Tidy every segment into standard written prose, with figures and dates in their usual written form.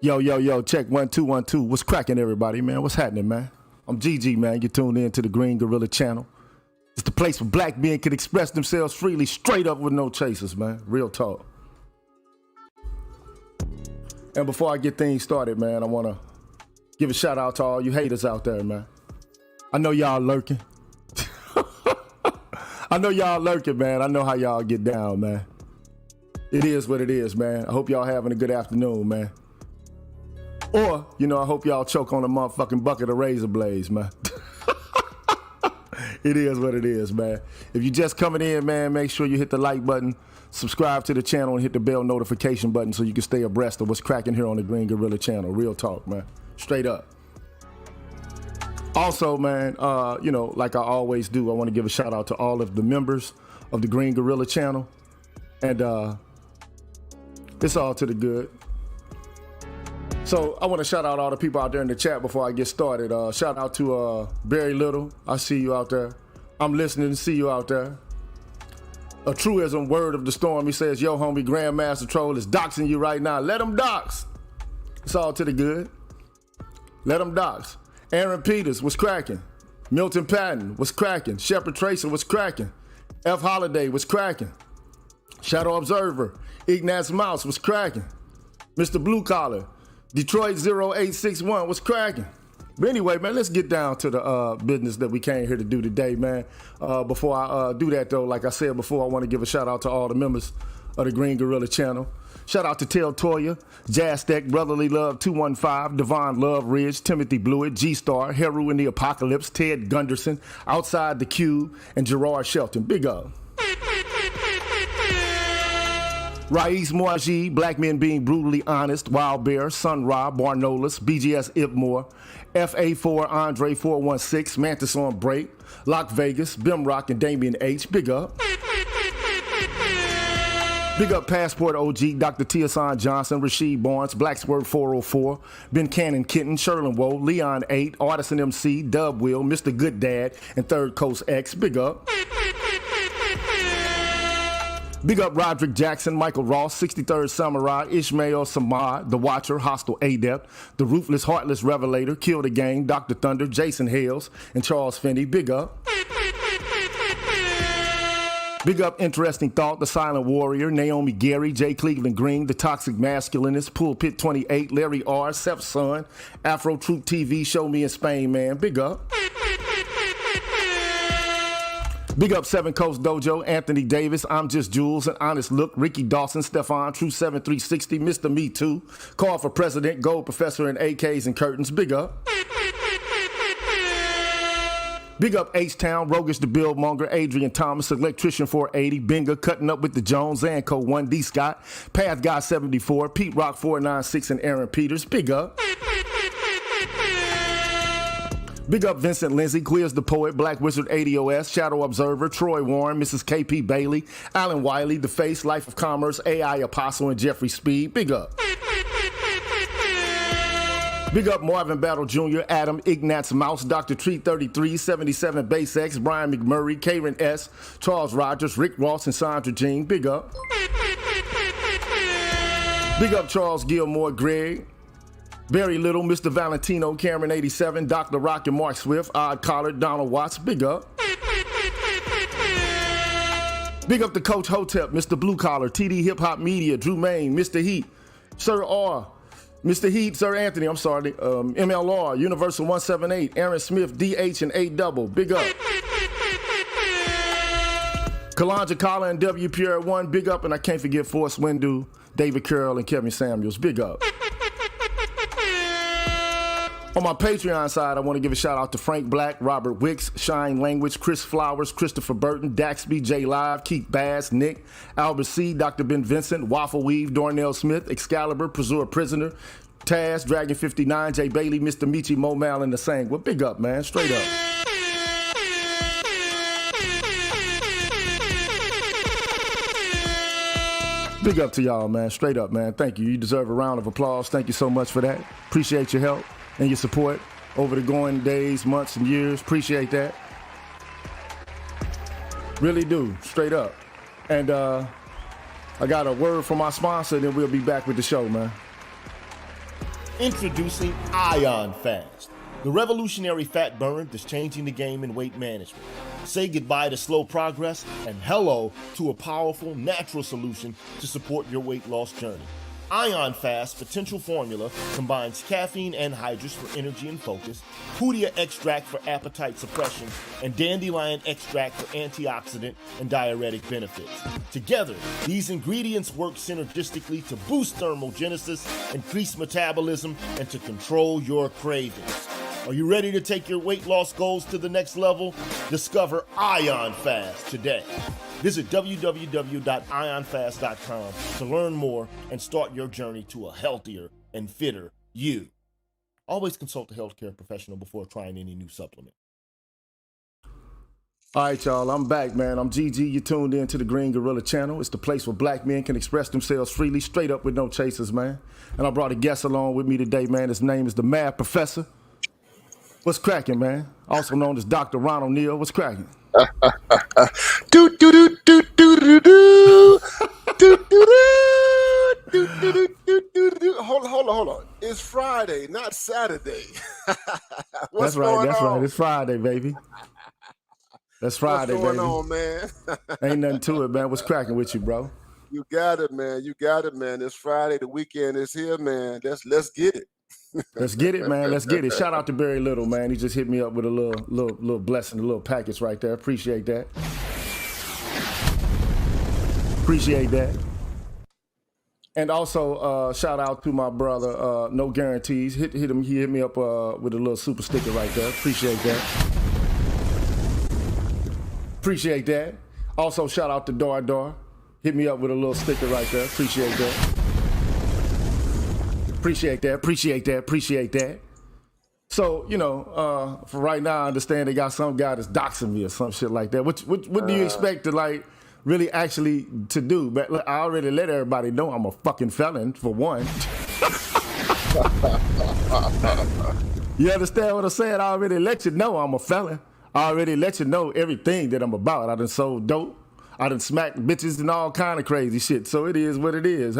Yo, check 1 2 1 2. What's cracking, everybody, man? What's happening, man? I'm GG, man. You tuned in to the Green Gorilla channel. It's the place where black men can express themselves freely, straight up with no chasers, man. Real talk. And before I get things started, man, I want to give a shout out to all you haters out there, man. I know y'all lurking. I know y'all lurking, man. I know how y'all get down, man. It is what it is, man. I hope y'all having a good afternoon, man. Or, I hope y'all choke on a motherfucking bucket of razor blades, man. It is what it is, man. If you just coming in, man, make sure you hit the like button, subscribe to the channel, and hit the bell notification button so you can stay abreast of what's cracking here on the Green Gorilla channel. Real talk, man. Straight up. Also, man, like I always do, I want to give a shout out to all of the members of the Green Gorilla channel. And it's all to the good. So I want to shout out all the people out there in the chat before I get started. Shout out to Barry Little. I see you out there. I'm listening to see you out there. A truism word of the storm. He says, yo, homie, Grandmaster Troll is doxing you right now. Let him dox. It's all to the good. Let him dox. Aaron Peters was cracking. Milton Patton was cracking. Shepard Tracer was cracking. F. Holiday was cracking. Shadow Observer. Ignaz Mouse was cracking. Mr. Blue Collar. Detroit 0861 was cracking. But anyway, man, let's get down to the business that we came here to do today, man. Before I do that, though, like I said before, I want to give a shout out to all the members of the Green Gorilla channel. Shout out to Tel Toya, Jaztec, Brotherly Love 215, Devon Love Ridge, Timothy Blewett, G-Star, Heru in the Apocalypse, Ted Gunderson, Outside the Cube, and Gerard Shelton. Big up. Rais Moaji, Black Men Being Brutally Honest, Wild Bear, Sun Ra, Barnolas, BGS Ipmore, FA4, Andre 416, Mantis on Break, Lock Vegas, Bimrock, and Damian H. Big up. Big up Passport OG, Dr. Tiasan Johnson, Rasheed Barnes, Blacksword 404, Ben Cannon Kitten, Sherlin Woe, Leon 8, Artisan MC, Dub Will, Mr. Good Dad, and Third Coast X. Big up. Big up Roderick Jackson, Michael Ross, 63rd Samurai, Ishmael Samad, The Watcher, Hostile Adept, The Ruthless Heartless Revelator, Kill the Gang, Dr. Thunder, Jason Hales, and Charles Finney. Big up. Big up Interesting Thought, The Silent Warrior, Naomi Gary, J. Cleveland Green, The Toxic Masculinist, Pulpit 28, Larry R., Seth's Son, Afro Troop TV, Show Me in Spain, man. Big up. Big up Seven Coast Dojo, Anthony Davis, I'm Just Jules, and Honest Look, Ricky Dawson, Stefan, True 7360, Mr. Me Too, Call for President, Gold Professor, and AKs and Curtains. Big up. Big up H-Town, Roguish the Billmonger, Adrian Thomas, Electrician 480, Binga, Cutting Up with the Jones, Zanco 1D Scott, Path Guy 74, Pete Rock 496, and Aaron Peters. Big up. Big up Vincent Lindsay, Quiz the Poet, Black Wizard 80OS, Shadow Observer, Troy Warren, Mrs. KP Bailey, Alan Wiley, The Face, Life of Commerce, AI Apostle, and Jeffrey Speed. Big up. Big up Marvin Battle Jr., Adam, Ignaz Mouse, Dr. Tree 33, 77 Base X, Brian McMurray, Karen S., Charles Rogers, Rick Ross, and Sandra Jean. Big up. Big up Charles Gilmore, Greg, Barry Little, Mr. Valentino, Cameron 87, Dr. Rock, and Mark Swift, Odd Collar, Donald Watts. Big up. Big up the Coach Hotep, Mr. Blue Collar, TD Hip Hop Media, Drew Main, Mr. Heat, Sir R., Mr. Heat, Sir Anthony, I'm sorry, MLR, Universal 178, Aaron Smith, DH, and A Double. Big up. Kalanja Collar and WPR1. Big up. And I can't forget Force Windu, David Carroll, and Kevin Samuels. Big up. On my Patreon side, I want to give a shout out to Frank Black, Robert Wicks, Shine Language, Chris Flowers, Christopher Burton, Daxby, J Live, Keith Bass, Nick, Albert C, Dr. Ben Vincent, Waffle Weave, Darnell Smith, Excalibur, Pursuer Prisoner, Taz, Dragon 59, Jay Bailey, Mr. Michi, Mo Mal, and the Sang. Well, big up, man. Straight up. Big up to y'all, man. Straight up, man. Thank you. You deserve a round of applause. Thank you so much for that. Appreciate your help and your support over the going days, months, and years. Appreciate that. Really do. Straight up. And I got a word from my sponsor, then we'll be back with the show, man. Introducing Ion Fast, the revolutionary fat burn that's changing the game in weight management. Say goodbye to slow progress and hello to a powerful, natural solution to support your weight loss journey. Ion Fast potential formula combines caffeine anhydrous for energy and focus, Hoodia extract for appetite suppression, and dandelion extract for antioxidant and diuretic benefits. Together, these ingredients work synergistically to boost thermogenesis, increase metabolism, and to control your cravings. Are you ready to take your weight loss goals to the next level? Discover Ion Fast today. Visit www.ionfast.com to learn more and start your journey to a healthier and fitter you. Always consult a healthcare professional before trying any new supplement. All right, y'all, I'm back, man. I'm GG. You tuned in to the Green Gorilla channel. It's the place where black men can express themselves freely, straight up with no chasers, man. And I brought a guest along with me today, man. His name is the Mad Professor. What's cracking, man? Also known as Dr. Ron O'Neill. What's cracking? Do do do do do do do do do do do do. Hold on. It's Friday, not Saturday. That's right. It's Friday, baby. That's Friday, What's going baby. on, man? Ain't nothing to it, man. What's cracking with you, bro? You got it, man. It's Friday. The weekend is here, man. Let's get it. Let's get it, man. Let's get it. Shout out to Barry Little, man. He just hit me up with a little blessing, a little package right there. Appreciate that. And also, shout out to my brother, No Guarantees. He hit me up with a little super sticker right there. Appreciate that. Also, shout out to Dar. Hit me up with a little sticker right there. Appreciate that. So, for right now, I understand they got some guy that's doxing me or some shit like that. What do you expect to, like, really actually to do? But look, I already let everybody know I'm a fucking felon, for one. You understand what I'm saying? I already let you know I'm a felon. I already let you know everything that I'm about. I done sold dope. I done smacked bitches and all kind of crazy shit. So it is what it is.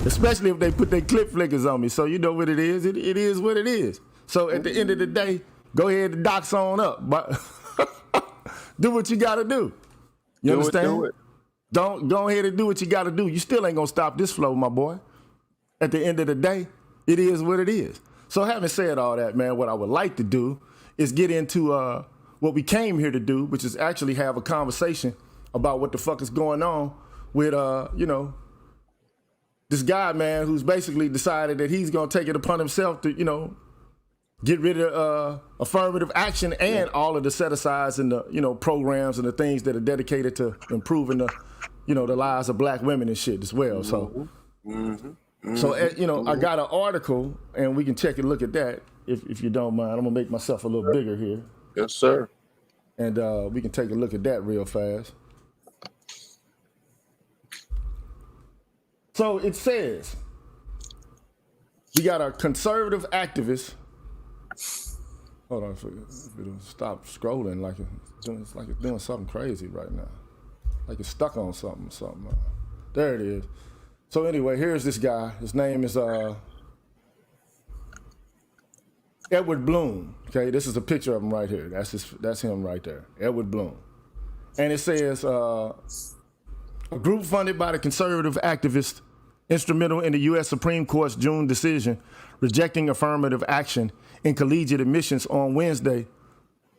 Especially if they put their clip flickers on me. So you know what it is. It is what it is. So at the end of the day, go ahead and dox on up. But do what you got to do. You understand? Do it. Don't go ahead and do what you got to do. You still ain't going to stop this flow, my boy. At the end of the day, it is what it is. So having said all that, man, what I would like to do is get into what we came here to do, which is actually have a conversation about what the fuck is going on with, this guy, man, who's basically decided that he's going to take it upon himself to, get rid of affirmative action and all of the set-asides and the, programs and the things that are dedicated to improving the, the lives of black women and shit as well. So, I got an article, and we can check and look at that if you don't mind. I'm going to make myself a little bigger here. Yes, sir. And we can take a look at that real fast. So it says, we got a conservative activist. Hold on, if it'll stop scrolling like it's like it's doing something crazy right now. Like it's stuck on something. There it is. So anyway, here's this guy. His name is Edward Bloom. Okay, this is a picture of him right here. That's him right there, Edward Bloom. And it says, a group funded by the conservative activists instrumental in the U.S. Supreme Court's June decision rejecting affirmative action in collegiate admissions on Wednesday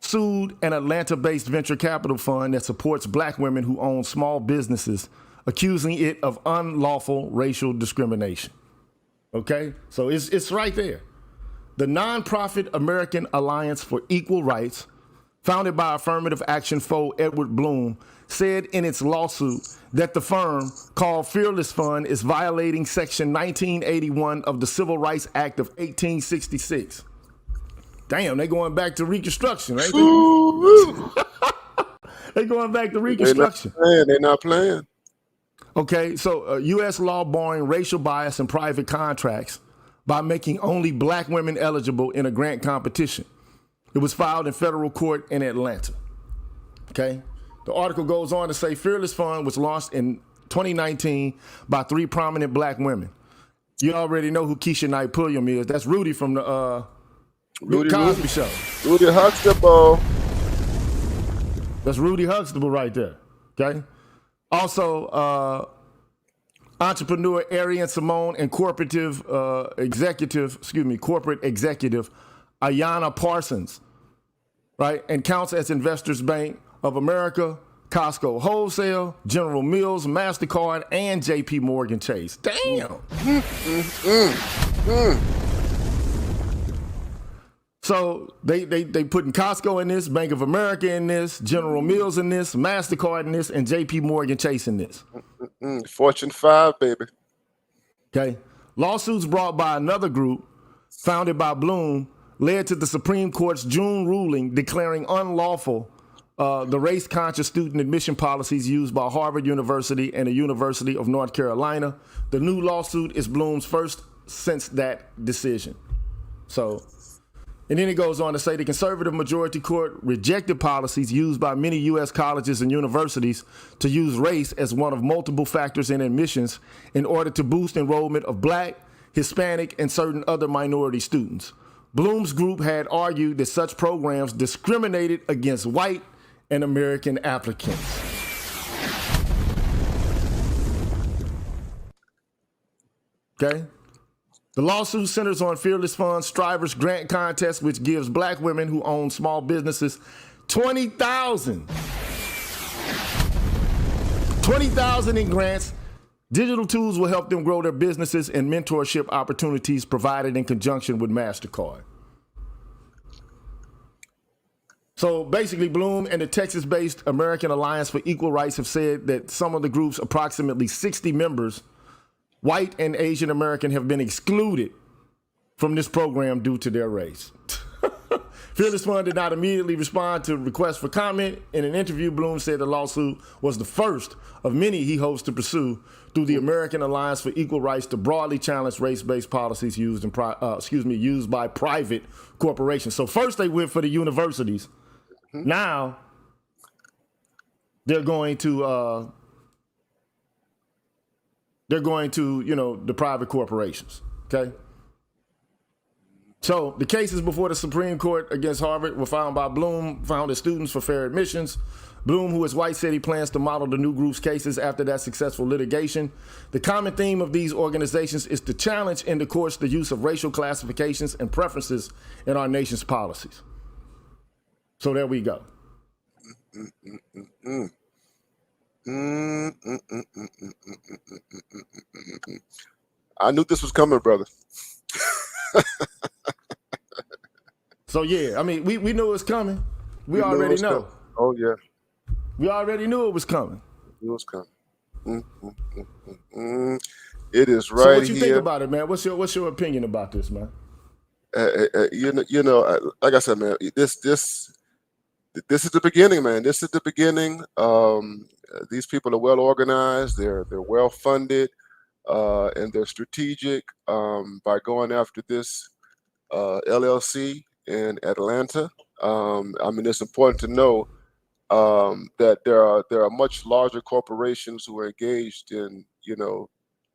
sued an Atlanta-based venture capital fund that supports black women who own small businesses, accusing it of unlawful racial discrimination. Okay, so it's right there. The nonprofit American Alliance for Equal Rights, founded by affirmative action foe Edward Bloom, said in its lawsuit that the firm, called Fearless Fund, is violating Section 1981 of the Civil Rights Act of 1866. Damn, they going back to Reconstruction, right? They going back to Reconstruction. They're not playing. Okay, so U.S. law barring racial bias in private contracts by making only black women eligible in a grant competition. It was filed in federal court in Atlanta. Okay, the article goes on to say Fearless Fund was launched in 2019 by 3 prominent black women. You already know who Keisha Knight Pulliam is. That's Rudy from the Cosby Show. Rudy Huxtable. That's Rudy Huxtable right there. Okay. Also, entrepreneur Arian Simone and corporate executive Ayanna Parsons, right? And counts as Investors Bank of America, Costco Wholesale, General Mills, MasterCard, and JP Morgan Chase. Damn. So they putting Costco in this, Bank of America in this, General Mills in this, MasterCard in this, and JP Morgan Chase in this. Fortune 5, baby. Okay. Lawsuits brought by another group founded by Bloom led to the Supreme Court's June ruling declaring unlawful the race-conscious student admission policies used by Harvard University and the University of North Carolina. The new lawsuit is Bloom's first since that decision. So, and then it goes on to say the conservative majority court rejected policies used by many U.S. colleges and universities to use race as one of multiple factors in admissions in order to boost enrollment of black, Hispanic, and certain other minority students. Bloom's group had argued that such programs discriminated against white and American applicants. Okay? The lawsuit centers on Fearless Fund's Strivers Grant Contest, which gives black women who own small businesses $20,000 in grants. Digital tools will help them grow their businesses and mentorship opportunities provided in conjunction with MasterCard. So basically, Bloom and the Texas-based American Alliance for Equal Rights have said that some of the group's approximately 60 members, white and Asian American, have been excluded from this program due to their race. Fearless Fund did not immediately respond to requests for comment. In an interview, Bloom said the lawsuit was the first of many he hopes to pursue through the American Alliance for Equal Rights to broadly challenge race-based policies used by private corporations. So first they went for the universities. Now they're going to the private corporations. Okay. So the cases before the Supreme Court against Harvard were filed by Bloom, founded Students for Fair Admissions. Bloom, who is white, said he plans to model the new group's cases after that successful litigation. The common theme of these organizations is to challenge in the courts the use of racial classifications and preferences in our nation's policies. So there we go. I knew this was coming, brother. So yeah, I mean, we knew it was coming. We already know. Oh yeah. We already knew it was coming. It was coming. It is right here. So what you think about it, man? What's your opinion about this, man? Like I said, man, this is the beginning, man. This is the beginning. These people are well organized. They're well funded, and they're strategic by going after this LLC in Atlanta. I mean, it's important to know that there are much larger corporations who are engaged in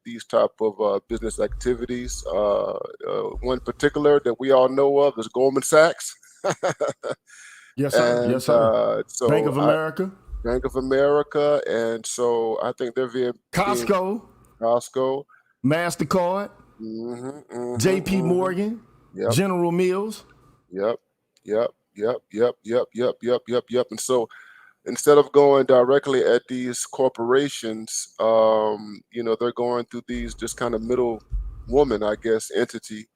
these type of business activities. One particular that we all know of is Goldman Sachs. Yes, sir. Yes, sir. So Bank of America. Bank of America, and so I think they're Costco, MasterCard, JP Morgan, General Mills. Yep. And so instead of going directly at these corporations, they're going through these just kind of middle woman, I guess, entity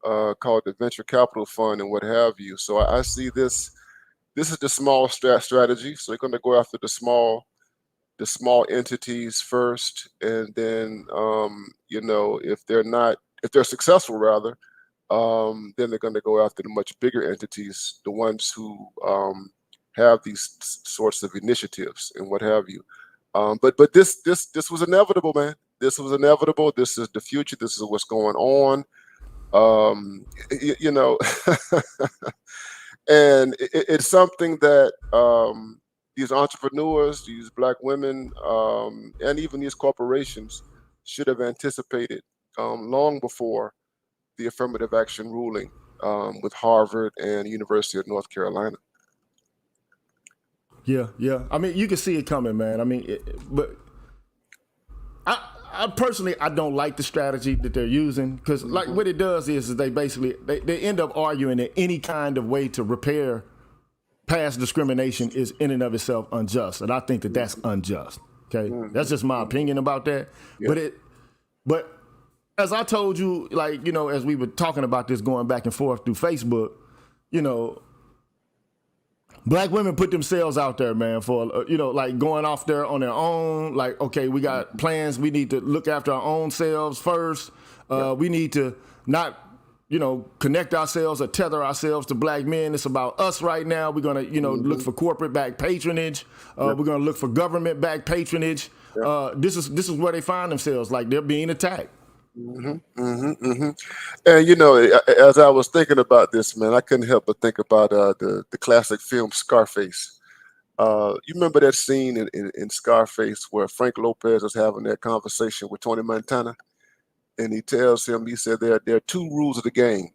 called the venture capital fund and what have you. So I see this. This is the small strategy. So they're going to go after the small entities first, and then if they're successful rather, then they're going to go after the much bigger entities, the ones who have these sorts of initiatives and what have you. But this was inevitable, man. This was inevitable. This is the future. This is what's going on. And it's something that these entrepreneurs, these black women, and even these corporations should have anticipated long before the affirmative action ruling with Harvard and University of North Carolina. Yeah. I mean, you can see it coming, man. I mean, but I personally, I don't like the strategy that they're using because, like, what it does is they basically they end up arguing that any kind of way to repair past discrimination is in and of itself unjust, and I think that that's unjust. Okay, that's just my opinion about that. Yeah. But as I told you, like, you know, as we were talking about this going back and forth through Facebook, you know, black women put themselves out there, man, for, you know, like going off there on their own. Like, okay, we got plans. We need to look after our own selves first. We need to not, you know, connect ourselves or tether ourselves to black men. It's about us right now. We're going to, you know, look for corporate backed patronage. We're going to look for government backed patronage. This is where they find themselves. Like, they're being attacked. And you know, as I was thinking about this, man, I couldn't help but think about the classic film Scarface. You remember that scene in Scarface where Frank Lopez is having that conversation with Tony Montana, and he tells him, he said, there are two rules of the game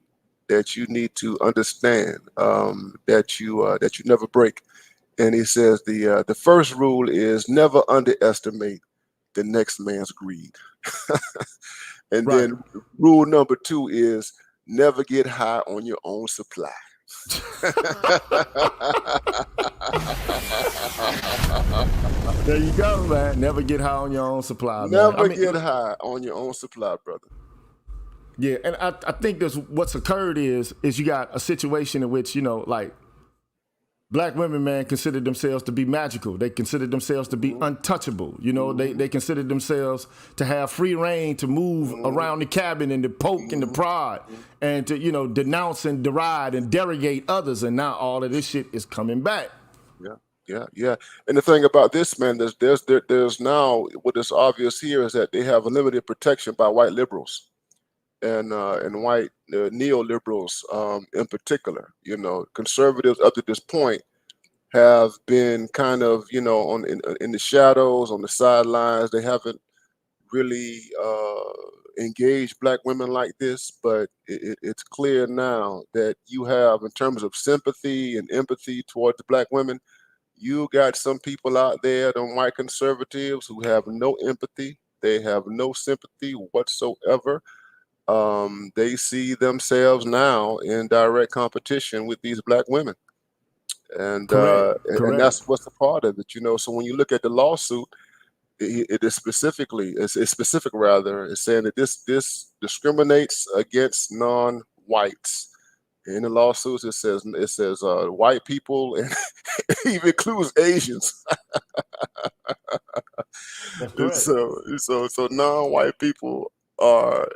that you need to understand, that you never break. And he says the first rule is never underestimate the next man's greed. And then rule number 2 is never get high on your own supply. There you go, man. Never get high on your own supply, man. Never get high on your own supply, brother. Yeah, and I think what's occurred is you got a situation in which, you know, like, black women, man, consider themselves to be magical. They consider themselves to be untouchable. You know, they consider themselves to have free reign to move around the cabin and to poke and to prod and to, you know, denounce and deride and derogate others. And now all of this shit is coming back. Yeah. And the thing about this, man, there's now, what is obvious here is that they have a limited protection by white liberals and white neoliberals in particular. You know, conservatives up to this point have been kind of, you know, in the shadows, on the sidelines. They haven't really engaged black women like this, but it's clear now that you have, in terms of sympathy and empathy towards the black women, you got some people out there, them white conservatives, who have no empathy. They have no sympathy whatsoever. They see themselves now in direct competition with these black women. And and that's what's a part of it, you know. So when you look at the lawsuit, it is it's specific rather. It's saying that this discriminates against non-whites. In the lawsuits, it says white people, and it even includes Asians. That's correct. So non-white people are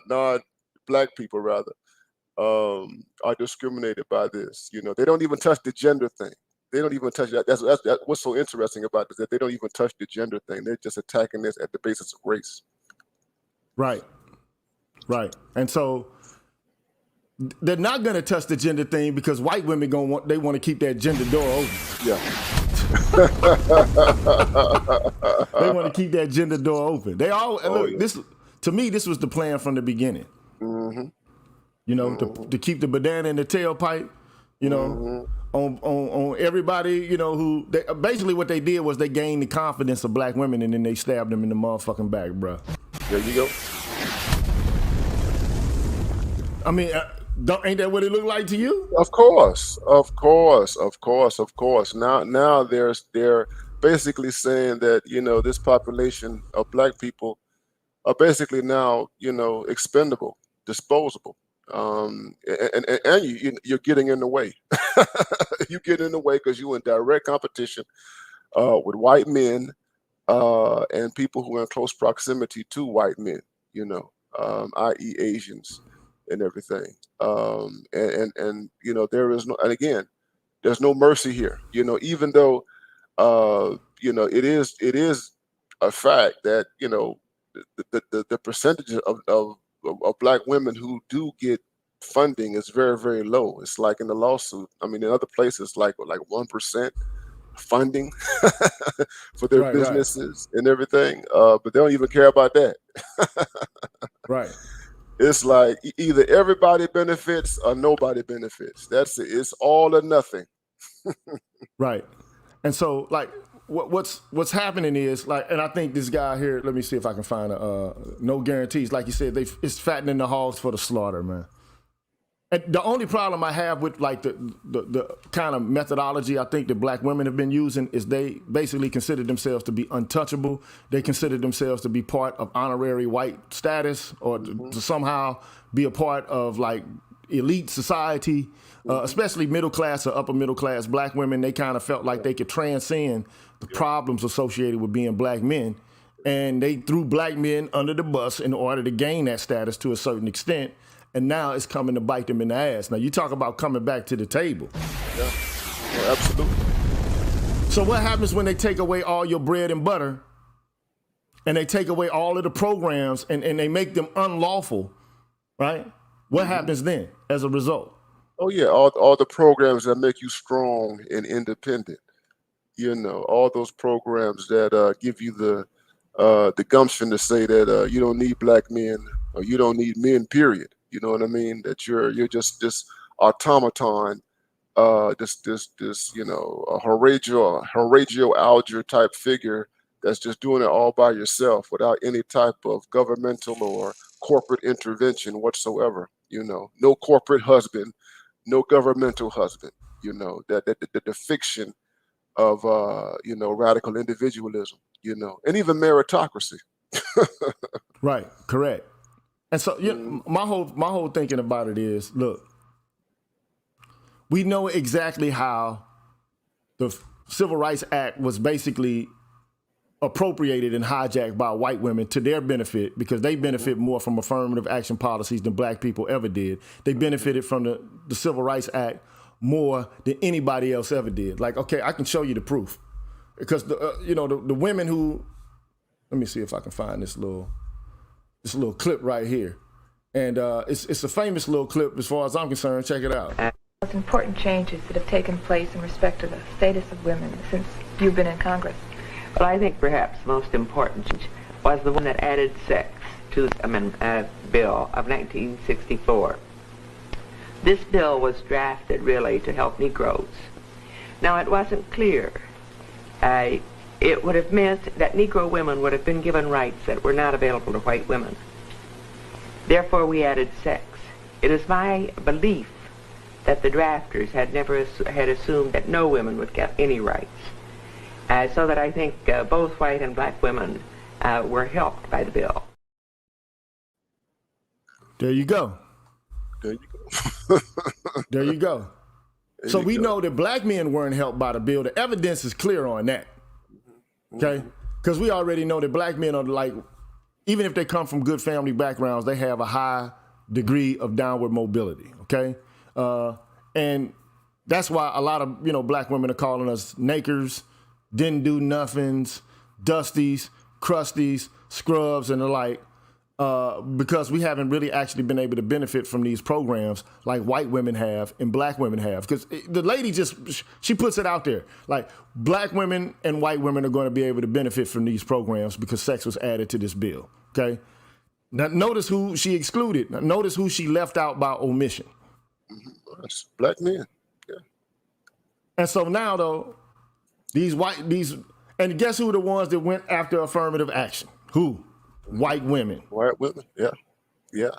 non-black people rather are discriminated by this. You know, they don't even touch the gender thing. They don't even touch that. That's what's so interesting about this, that they don't even touch the gender thing. They're just attacking this at the basis of race. Right. And so they're not going to touch the gender thing because white women want to keep that gender door open. Yeah. They want to keep that gender door open. They all this, to me, this was the plan from the beginning. You know, to keep the banana in the tailpipe. You know, on everybody. You know, who basically what they did was they gained the confidence of black women and then they stabbed them in the motherfucking back, bro. There you go. I mean, ain't that what it looked like to you? Of course. Now they're basically saying that, you know, this population of black people are basically now, you know, expendable, disposable, and you're getting in the way. You get in the way because you're in direct competition with white men and people who are in close proximity to white men. You know, i.e. Asians and everything. And you know, there's no mercy here. You know, even though you know, it is a fact that, you know, the percentages of black women who do get funding is very, very low. It's like in the lawsuit. I mean, in other places, like 1% funding for their Right, right, businesses and everything. But they don't even care about that. right, It's like either everybody benefits or nobody benefits. That's it. It's all or nothing. right. And so, like, what's happening is like, and I think this guy here. Let me see if I can find no guarantees. Like you said, it's fattening the hogs for the slaughter, man. And the only problem I have with like the kind of methodology I think that black women have been using is they basically consider themselves to be untouchable. They consider themselves to be part of honorary white status or to somehow be a part of like elite society, especially middle class or upper middle class black women. They kind of felt like they could transcend the problems associated with being black men. And they threw black men under the bus in order to gain that status to a certain extent. And now it's coming to bite them in the ass. Now, you talk about coming back to the table. Yeah, well, absolutely. So what happens when they take away all your bread and butter and they take away all of the programs and they make them unlawful, right? What happens then as a result? Oh, yeah, all the programs that make you strong and independent. You know, all those programs that give you the gumption to say that you don't need black men or you don't need men, period. You know what I mean? That you're just this automaton, this you know, a Horatio Alger type figure that's just doing it all by yourself without any type of governmental or corporate intervention whatsoever. You know, no corporate husband, no governmental husband. You know, the fiction of you know, radical individualism. You know, and even meritocracy. Right, correct. And so my whole thinking about it is, look, we know exactly how the Civil Rights Act was basically appropriated and hijacked by white women to their benefit because they benefit more from affirmative action policies than black people ever did. They benefited from the Civil Rights Act more than anybody else ever did. Like, okay, I can show you the proof because you know, the women who, let me see if I can find this little clip right here. And it's a famous little clip as far as I'm concerned. Check it out. Most important changes that have taken place in respect to the status of women since you've been in Congress. Well, I think perhaps the most important change was the one that added sex to the bill of 1964. This bill was drafted really to help Negroes. Now, it wasn't clear. It would have meant that Negro women would have been given rights that were not available to white women. Therefore, we added sex. It is my belief that the drafters had assumed that no women would get any rights. So that I think both white and black women were helped by the bill. There you go. There you go. There you go. So we know that black men weren't helped by the bill. The evidence is clear on that. Okay? Because we already know that black men are like, even if they come from good family backgrounds, they have a high degree of downward mobility. Okay? And that's why a lot of, you know, black women are calling us nakers, didn't do nothings, dusties, crusties, scrubs, and the like, because we haven't really actually been able to benefit from these programs like white women have and black women have. Because the lady she puts it out there. Like, black women and white women are going to be able to benefit from these programs because sex was added to this bill, okay? Now, notice who she excluded. Now, notice who she left out by omission. That's black men. Yeah. And so now, though, and guess who the ones that went after affirmative action? Who? White women. White women, yeah.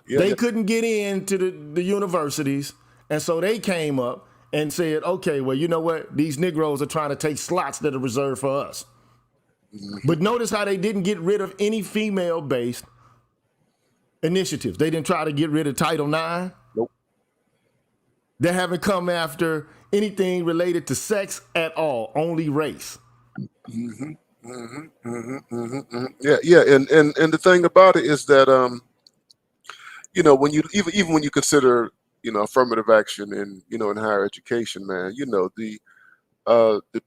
They couldn't get into the universities, and so they came up and said, okay, well, you know what? These Negroes are trying to take slots that are reserved for us. But notice how they didn't get rid of any female-based initiatives. They didn't try to get rid of Title IX. Nope. They haven't come after anything related to sex at all, only race. Yeah, and the thing about it is that you know, when you even when you consider, you know, affirmative action in, you know, in higher education, man, you know, the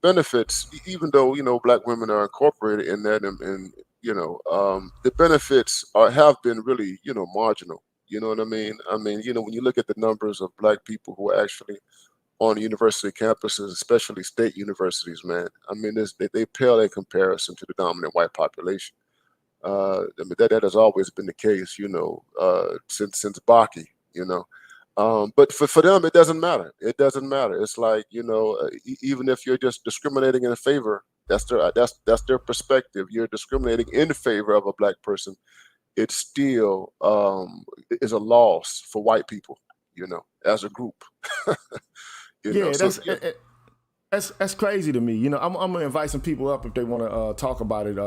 benefits, even though, you know, black women are incorporated in that, and you know, the benefits have been really, you know, marginal. You know what I mean? I mean, you know, when you look at the numbers of black people who are actually on university campuses, especially state universities, man, I mean, they pale in comparison to the dominant white population. I mean, that has always been the case, you know, since Baki, you know. But for them, it doesn't matter. It doesn't matter. It's like, you know, even if you're just discriminating in favor, that's their perspective. You're discriminating in favor of a black person. It still is a loss for white people, you know, as a group. You know, Yeah, so yeah, that's crazy to me. You know, I'm gonna invite some people up if they want to talk about it.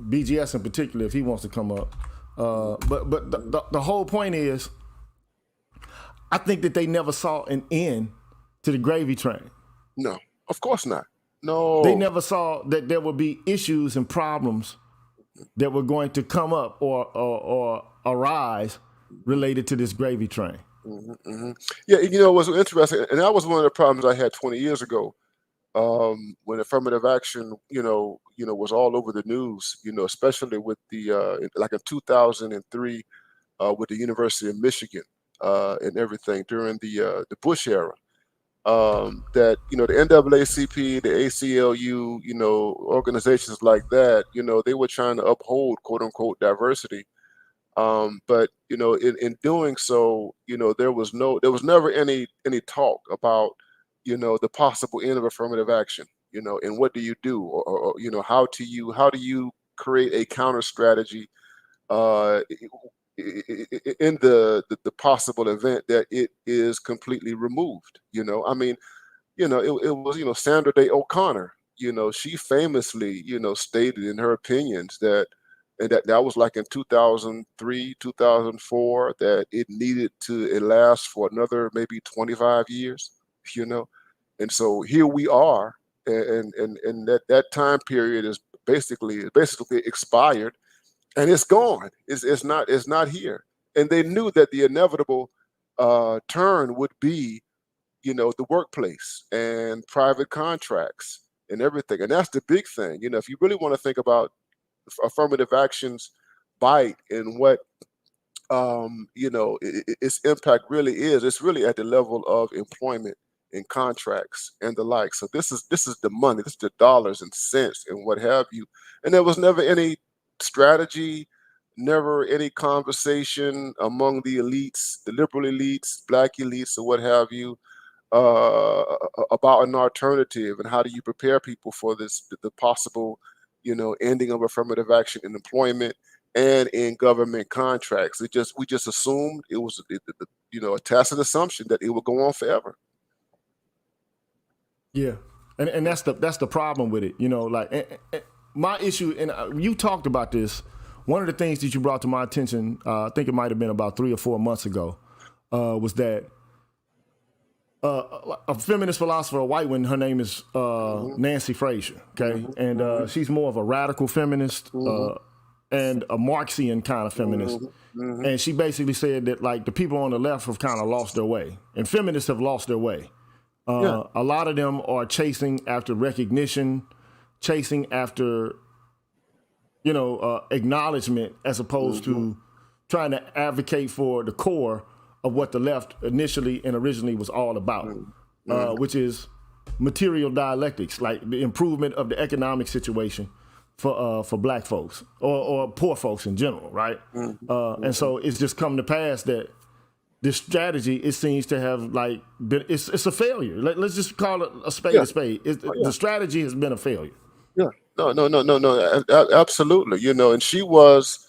BGS in particular, if he wants to come up. But the whole point is, I think that they never saw an end to the gravy train. no, of course not. They No, never saw that there would be issues and problems that were going to come up or arise related to this gravy train. yeah, you know, it was interesting, and that was one of the problems I had 20 years ago, when affirmative action, was all over the news, you know, especially with the like in 2003, with the University of Michigan, and everything during the Bush era. That, you know, the NAACP, the ACLU, you know, organizations like that, you know, they were trying to uphold quote unquote diversity. But you know, in doing so, you know, there was never any talk about, you know, the possible end of affirmative action, you know, and what do you do, or you know, how do you create a counter strategy, uh, in the possible event that it is completely removed. You know, I mean, you know, it was, you know, Sandra Day O'Connor, you know, she famously, you know, stated in her opinions that, and that was like in 2003, 2004, that it needed to it last for another maybe 25 years, you know. And so here we are, and that time period is basically expired, and it's gone. It's not here. And they knew that the inevitable turn would be, you know, the workplace and private contracts and everything. And that's the big thing. You know, if you really want to think about affirmative actions bite and what, you know, its impact really is, it's really at the level of employment and contracts and the like. So this is the money, this is the dollars and cents and what have you. And there was never any strategy, never any conversation among the elites, the liberal elites, black elites, or what have you, about an alternative and how do you prepare people for this, the possible, you know, ending of affirmative action in employment and in government contracts. We just assumed it was, you know, a tacit assumption that it would go on forever. Yeah, and that's the problem with it. You know, like my issue, and you talked about this. One of the things that you brought to my attention, I think it might have been about 3 or 4 months ago, was that a feminist philosopher, a white one, her name is Nancy Fraser. Okay, and she's more of a radical feminist and a Marxian kind of feminist. And she basically said that, like, the people on the left have kind of lost their way, and feminists have lost their way. A lot of them are chasing after recognition, chasing after, you know, acknowledgement, as opposed to trying to advocate for the core of what the left initially and originally was all about, which is material dialectics, like the improvement of the economic situation for black folks or poor folks in general, right? And so it's just come to pass that this strategy, it seems to have like been, it's a failure. Let's just call it a spade a spade. The strategy has been a failure. Yeah. No. Absolutely. You know, and she was,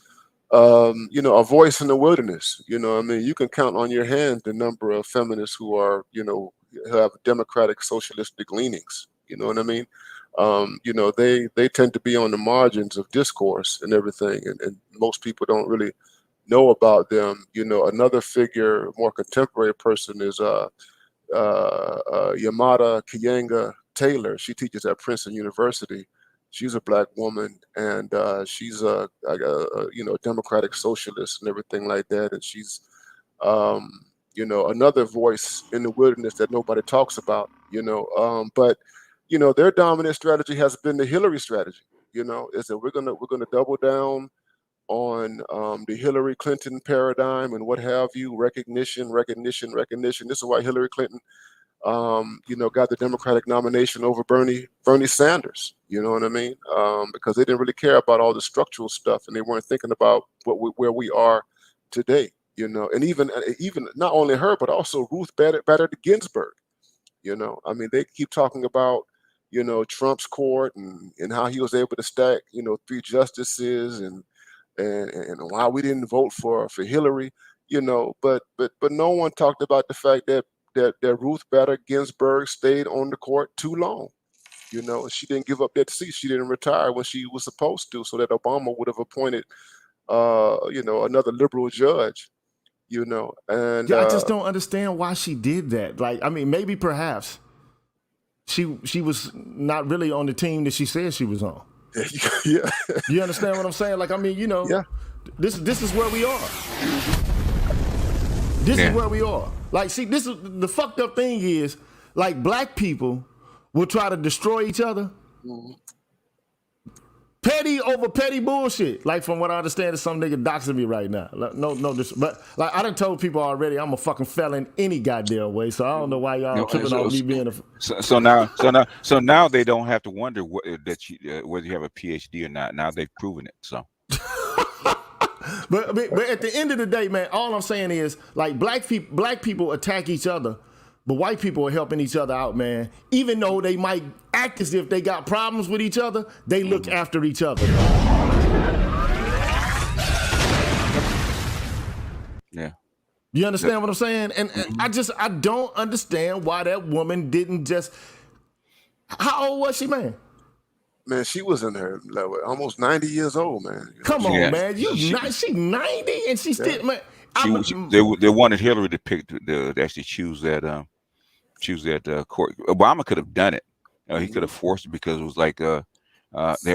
you know, a voice in the wilderness. You know, I mean, you can count on your hand the number of feminists who are, you know, who have democratic socialistic leanings. You know what I mean? You know, they tend to be on the margins of discourse and everything, and most people don't really know about them. You know, another figure, more contemporary person, is Yamada Kiyanga Taylor. She teaches at Princeton University. She's a black woman, and she's a you know, democratic socialist and everything like that. And she's, you know, another voice in the wilderness that nobody talks about. You know, but you know, their dominant strategy has been the Hillary strategy. You know, is that we're gonna double down the Hillary Clinton paradigm and what have you, recognition. This is why Hillary Clinton, got the Democratic nomination over Bernie Sanders. You know what I mean? Because they didn't really care about all the structural stuff, and they weren't thinking about where we are today. And even not only her, but also Ruth Bader Ginsburg. I mean, they keep talking about Trump's court and how he was able to stack 3 justices and why we didn't vote for Hillary. But no one talked about the fact that Ruth Bader Ginsburg stayed on the court too long. She didn't give up that seat. She didn't retire when she was supposed to, so that Obama would have appointed another liberal judge. And I just don't understand why she did that. Like, I mean, maybe perhaps she was not really on the team that she said she was on. Yeah. You understand what I'm saying? Like, I mean, yeah. This is where we are. This is where we are. Like, see, this is the fucked up thing is, like, black people will try to destroy each other. Mm-hmm. Petty over petty bullshit. Like, from what I understand, is some nigga doxing me right now. No, but like I done told people already, I'm a fucking felon any goddamn way. So I don't know why y'all tripping on me being a. So now they don't have to wonder whether you have a PhD or not. Now they've proven it. So. But at the end of the day, man, all I'm saying is, like, black people attack each other, but white people are helping each other out, man. Even though they might act as if they got problems with each other, they look after each other. Yeah. You understand what I'm saying? And I don't understand why that woman didn't just. How old was she, man? Man, she was in her almost 90 years old, man. Come on, man. She 90 and she still, man. They wanted Hillary to pick to actually choose that court. Obama could have done it. He could have forced it because it was like that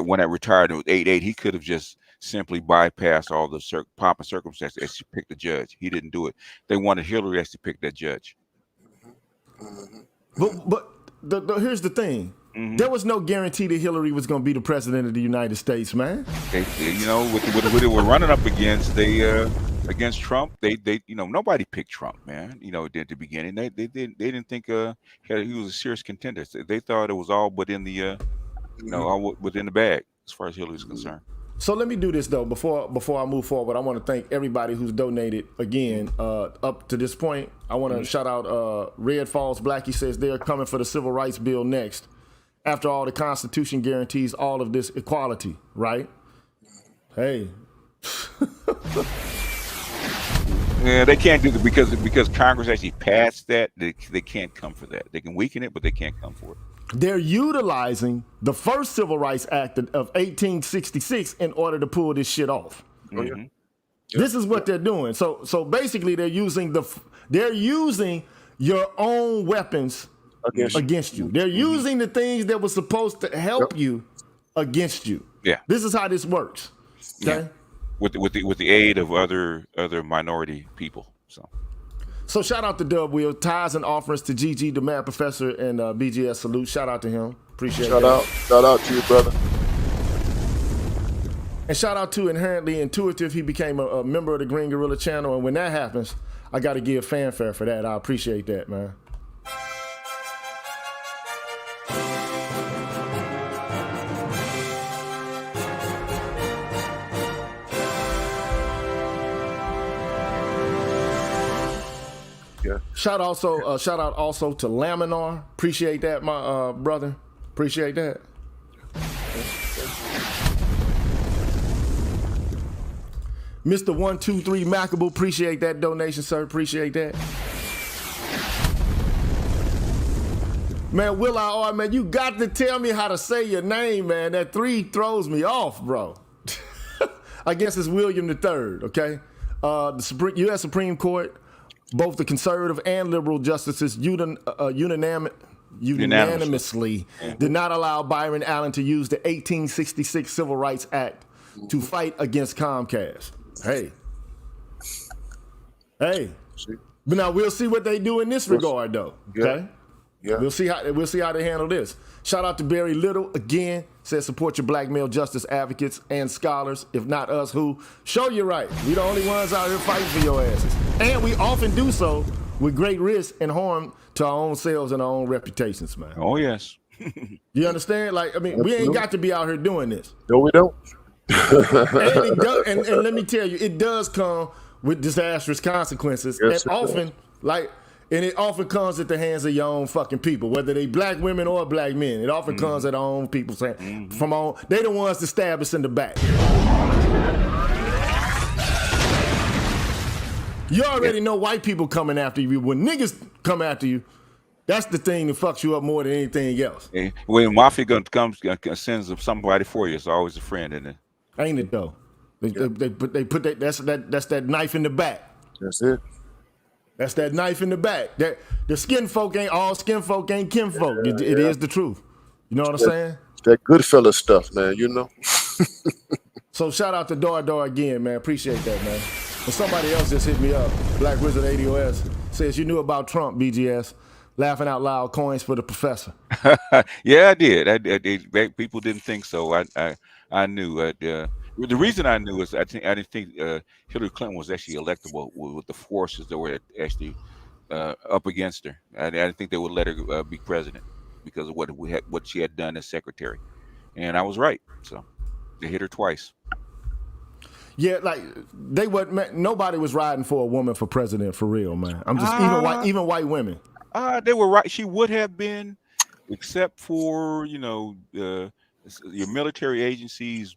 when I retired, it was 8-8. He could have just simply bypassed all the pomp and circumstances as she picked the judge. He didn't do it. They wanted Hillary as to pick that judge. But here's the thing. Mm-hmm. There was no guarantee that Hillary was going to be the president of the United States, man. What they were running up against, against Trump, they nobody picked Trump, man. At the beginning, they didn't think he was a serious contender. They thought it was all within the all within the bag as far as Hillary is concerned. So let me do this though. Before I move forward, I want to thank everybody who's donated again up to this point. I want to shout out Red Falls Blackie says they're coming for the civil rights bill next. After all, the Constitution guarantees all of this equality, right? Hey. Yeah, they can't do it because Congress actually passed that. They can't come for that. They can weaken it, but they can't come for it. They're utilizing the first Civil Rights Act of 1866 in order to pull this shit off. Mm-hmm. This is what they're doing. So basically, they're using your own weapons against you. They're using the things that were supposed to help you against you. Yeah. This is how this works. Okay. Yeah. With the aid of other minority people. So shout out to Dub Will, ties and offerings to GG, the Mad Professor, and BGS salute. Shout out to him. Appreciate it. Shout out to you, brother. And shout out to Inherently Intuitive. He became a member of the Green Gorilla channel, and when that happens, I got to give fanfare for that. I appreciate that, man. Yeah. Shout out also to Laminar. Appreciate that, my brother. Appreciate that. Mr. 123 Mackable, appreciate that donation, sir. Appreciate that. Man, man, you got to tell me how to say your name, man. That 3 throws me off, bro. I guess it's William III, okay? The U.S. Supreme Court, both the conservative and liberal justices unanimously did not allow Byron Allen to use the 1866 Civil Rights Act to fight against Comcast. Hey. But now we'll see what they do in this regard, though. Okay. Yeah. We'll see how they handle this. Shout out to Barry Little again. Says support your black male justice advocates and scholars. If not us, who? Show you right. We the only ones out here fighting for your asses, and we often do so with great risk and harm to our own selves and our own reputations, man. Oh yes. You understand? Like, I mean, we ain't got to be out here doing this. No, we don't. And let me tell you, it does come with disastrous consequences, Yes, and it often comes at the hands of your own fucking people, whether they black women or black men. It often comes at our own people. They the ones that stab us in the back. You already know white people coming after you. When niggas come after you, that's the thing that fucks you up more than anything else. Yeah. When mafia sends somebody for you, it's always a friend, isn't it? Ain't it though? They put that's that knife in the back. That's it. That's that knife in the back. That the skin folk ain't all skin folk ain't kin folk. It is the truth. You know what I'm saying? It's that Goodfellas stuff, man. You know. So shout out to Dar again, man. Appreciate that, man. And somebody else just hit me up. Black Wizard 80OS says you knew about Trump, BGS. Laughing out loud, coins for the professor. Yeah, I did. People didn't think so. I knew. The reason I knew is I didn't think Hillary Clinton was actually electable with the forces that were actually up against her. I didn't think they would let her be president because of what she had done as secretary, and I was right. So they hit her twice. Yeah, like nobody was riding for a woman for president for real, man. I'm just even white women. They were right. She would have been, except for your military agencies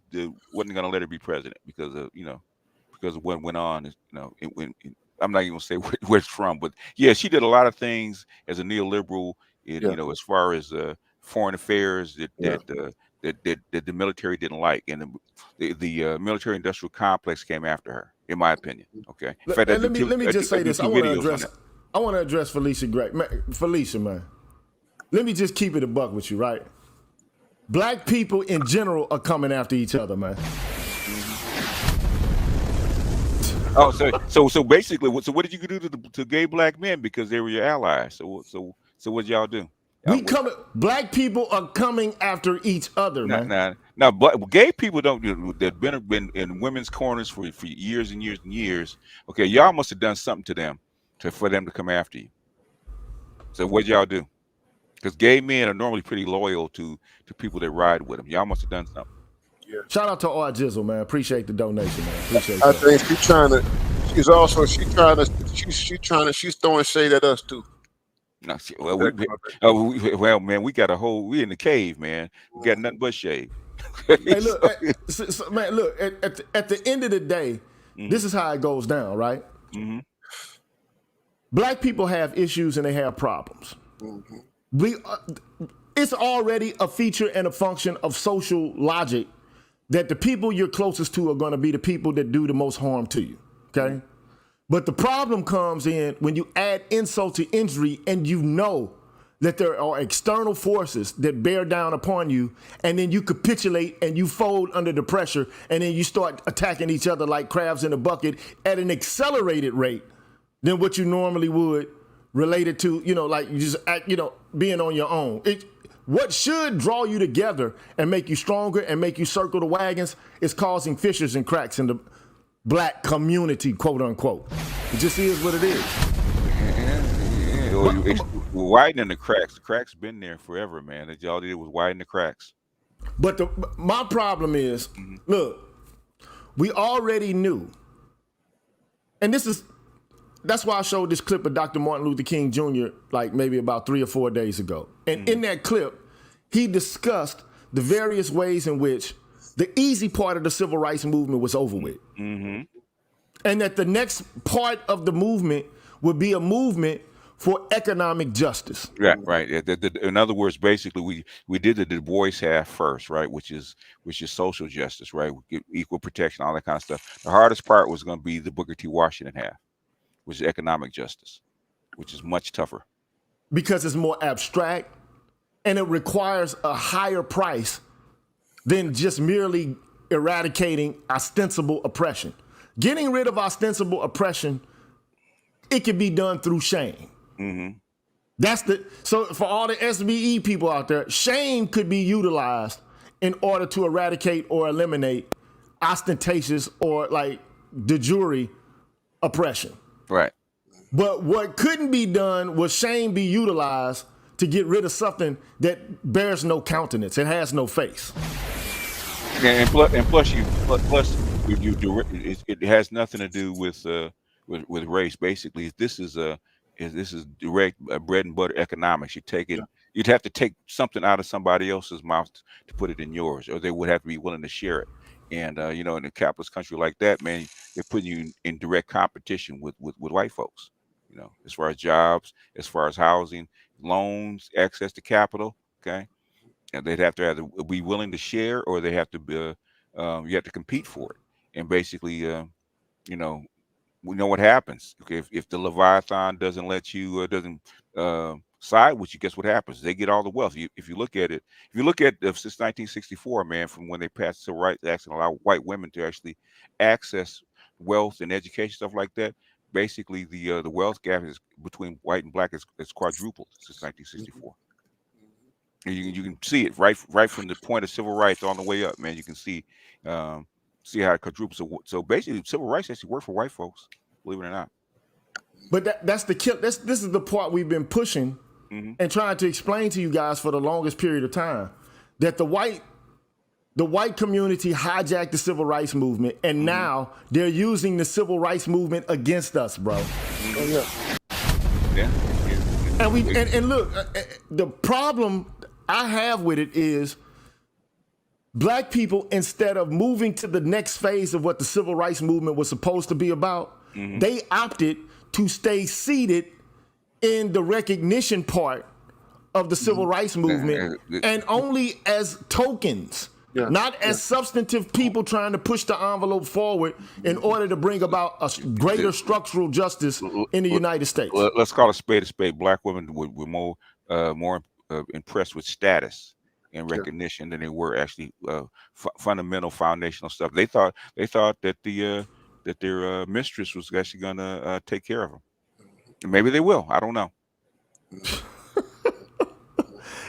wasn't going to let her be president because of what went on. I'm not even going to say where it's from, but yeah, she did a lot of things as a neoliberal. As far as foreign affairs that the military didn't like, and the military-industrial complex came after her, in my opinion. Okay. In fact, let me just say this. I want to address Felicia Gray. Felicia, man. Let me just keep it a buck with you, right? Black people in general are coming after each other, man. Oh, so basically, what did you do to gay black men because they were your allies? So what y'all do? Black people are coming after each other, man. Now, gay people that been in women's corners for years and years and years. Okay, y'all must have done something to them for them to come after you. So what y'all do? Because gay men are normally pretty loyal to people that ride with them. Y'all must have done something. Yeah. Shout out to Art Jizzle, man. Appreciate the donation, man. Appreciate I that. think she's throwing shade at us too. No, man, we in the cave, man. We got nothing but shade. Hey, look, man, look. At the end of the day, this is how it goes down, right? Mm-hmm. Black people have issues and they have problems. Mm-hmm. It's already a feature and a function of social logic that the people you're closest to are going to be the people that do the most harm to you. Okay. But the problem comes in when you add insult to injury and you know that there are external forces that bear down upon you, and then you capitulate and you fold under the pressure, and then you start attacking each other like crabs in a bucket at an accelerated rate than what you normally would, related to, like you just act, being on your own. What should draw you together and make you stronger and make you circle the wagons is causing fissures and cracks in the black community, quote unquote. It just is what it is. Widening the cracks. The cracks been there forever, man. That y'all did was widen the cracks. But my problem is, look, we already knew, and that's why I showed this clip of Dr. Martin Luther King Jr. like maybe about 3 or 4 days ago. And in that clip, he discussed the various ways in which the easy part of the civil rights movement was over with. Mm-hmm. And that the next part of the movement would be a movement for economic justice. Yeah, right. In other words, basically, we did the Du Bois half first, right? Which is social justice, right? Equal protection, all that kind of stuff. The hardest part was going to be the Booker T. Washington half, which is economic justice, which is much tougher. Because it's more abstract and it requires a higher price than just merely eradicating ostensible oppression. Getting rid of ostensible oppression, it can be done through shame. Mm-hmm. So for all the SBE people out there, shame could be utilized in order to eradicate or eliminate ostentatious or like de jure oppression. Right. But what couldn't be done was shame be utilized to get rid of something that bears no countenance. It has no face. And plus it has nothing to do with race. Basically, this is direct bread and butter economics. You'd have to take something out of somebody else's mouth to put it in yours, or they would have to be willing to share it. And in a capitalist country like that, man, they're putting you in direct competition with white folks. As far as jobs, as far as housing, loans, access to capital. Okay, and they'd have to either be willing to share, or they have to be, you have to compete for it. And basically, we know what happens. Okay, if the Leviathan doesn't let you, doesn't side with you, guess what happens? They get all the wealth. If you look at it, since 1964, man, from when they passed the Civil Rights Act and allow white women to actually access wealth and education, stuff like that. Basically, the wealth gap is between white and black is quadrupled since 1964. And you can see it right from the point of civil rights on the way up, man. You can see how it quadruples. So basically, civil rights actually work for white folks, believe it or not. But this is the part we've been pushing and trying to explain to you guys for the longest period of time, that the white community hijacked the civil rights movement, and now they're using the civil rights movement against us, bro. Oh, yeah. And look, the problem I have with it is black people, instead of moving to the next phase of what the civil rights movement was supposed to be about, they opted to stay seated in the recognition part of the civil rights movement, and only as tokens. Yeah, not as substantive people trying to push the envelope forward in order to bring about a greater structural justice in the United States. Let's call a spade a spade. Black women were more impressed with status and recognition than they were actually fundamental foundational stuff. They thought that their mistress was actually gonna take care of them. And maybe they will. I don't know.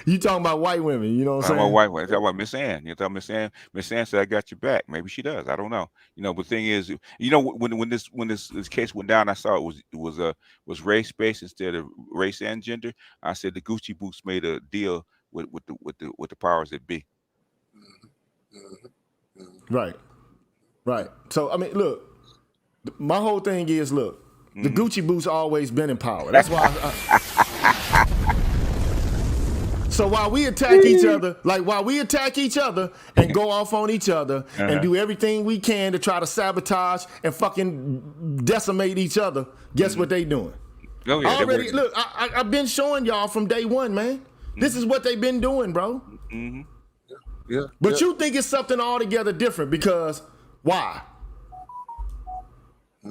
You talking about white women, you know what I'm saying? About white women. Talking about Miss Ann. You talking Miss Ann? Miss Ann said, "I got your back." Maybe she does. I don't know. But the thing is, when this case went down, I saw it was race based instead of race and gender. I said the Gucci boots made a deal with the powers that be. Right. So I mean, look, my whole thing is, look, the Gucci boots always been in power. That's why. So while we attack each other and go off on each other and do everything we can to try to sabotage and fucking decimate each other, guess what they doing? Oh, yeah, already, look, I've been showing y'all from day one, man. This is what they've been doing, bro. Yeah. But you think it's something altogether different because why?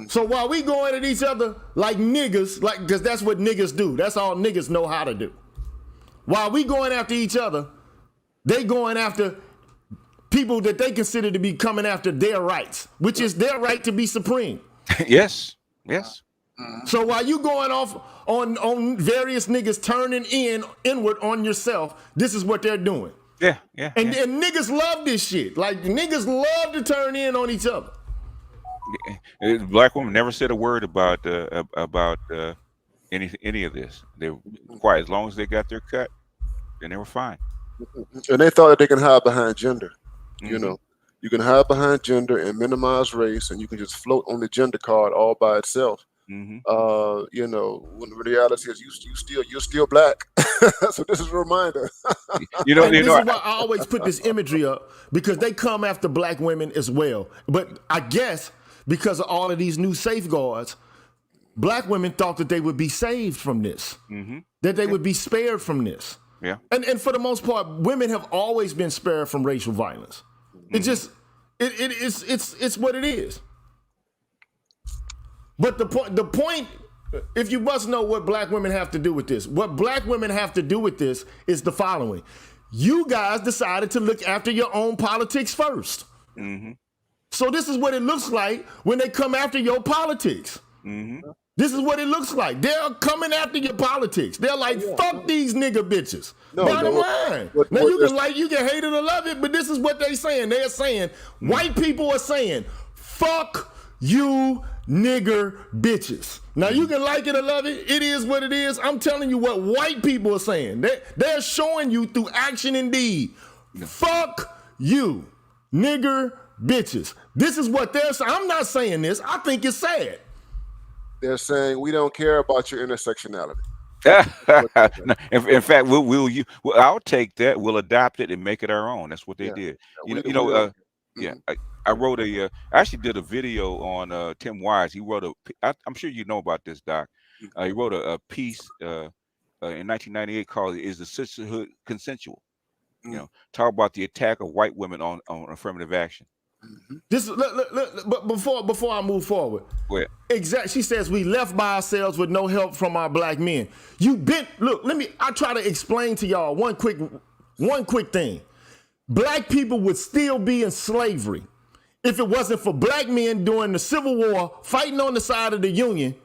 So while we going at each other like niggas, because that's what niggas do. That's all niggas know how to do. While we going after each other, they going after people that they consider to be coming after their rights, which is their right to be supreme. Yes. So while you going off on various niggas turning inward on yourself, this is what they're doing. Yeah. And niggas love this shit. Like niggas love to turn in on each other. Black women never said a word about any of this. They were quiet. As long as they got their cut, then they were fine. And they thought that they can hide behind gender. You can hide behind gender and minimize race, and you can just float on the gender card all by itself. When the reality is you're still black. So this is a reminder. This is why I always put this imagery up, because they come after black women as well. But I guess because of all of these new safeguards, black women thought that they would be saved from this, that they would be spared from this. Yeah. And for the most part, women have always been spared from racial violence. It's what it is. But the point, if you must know what black women have to do with this, what black women have to do with this is the following. You guys decided to look after your own politics first. So this is what it looks like when they come after your politics. This is what it looks like. They're coming after your politics. They're like, fuck these nigga bitches. Bottom line. Now you can hate it or love it, but this is what they saying. They're saying, white people are saying, fuck you nigger bitches. Now you can like it or love it. It is what it is. I'm telling you what white people are saying. They're showing you through action and deed. Fuck you nigger bitches. This is what they're saying. I'm not saying this. I think it's sad. They're saying we don't care about your intersectionality. In fact, I'll take that. We'll adopt it and make it our own. That's what they did. I wrote I actually did a video on Tim Wise. He wrote I'm sure you know about this, Doc. He wrote a piece in 1998 called "Is the Sisterhood Consensual?" Talk about the attack of white women on affirmative action. This but before I move forward, exactly. She says we left by ourselves with no help from our black men. I try to explain to y'all one quick thing. Black people would still be in slavery if it wasn't for black men during the Civil War fighting on the side of the Union,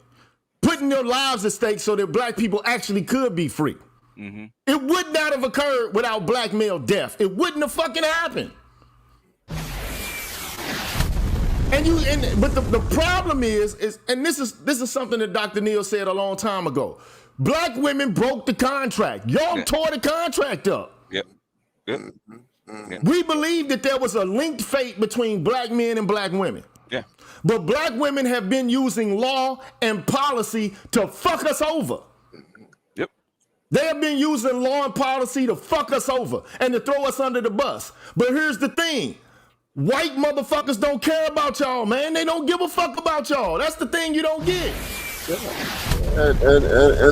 putting their lives at stake so that black people actually could be free. It would not have occurred without black male death. It wouldn't have fucking happened. But the problem is and this is something that Dr. Neal said a long time ago. Black women broke the contract. Y'all tore the contract up. Yep. We believe that there was a linked fate between black men and black women. Yeah. But black women have been using law and policy to fuck us over. Yep. They have been using law and policy to fuck us over and to throw us under the bus. But here's the thing. White motherfuckers don't care about y'all, man. They don't give a fuck about y'all. That's the thing you don't get. And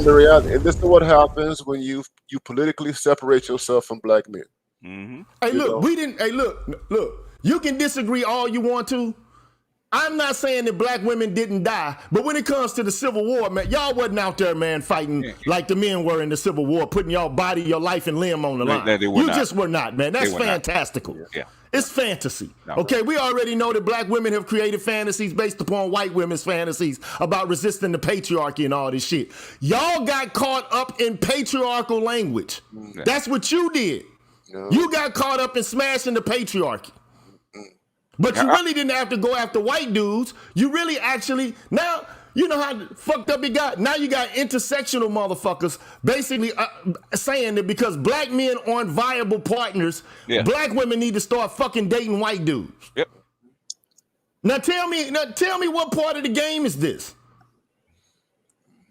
the reality, and this is what happens when you politically separate yourself from black men. Hey, look, you can disagree all you want to. I'm not saying that black women didn't die, but when it comes to the Civil War, man, y'all wasn't out there, man, fighting like the men were in the Civil War, putting y'all body, your life, and limb on the line. You just were not, man. That's fantastical. Yeah. It's fantasy. Okay, we already know that black women have created fantasies based upon white women's fantasies about resisting the patriarchy and all this shit. Y'all got caught up in patriarchal language. That's what you did. You got caught up in smashing the patriarchy. But you really didn't have to go after white dudes. You really actually, now, you know how fucked up it got? Now you got intersectional motherfuckers basically saying that because black men aren't viable partners, black women need to start fucking dating white dudes. Yep. Now tell me what part of the game is this?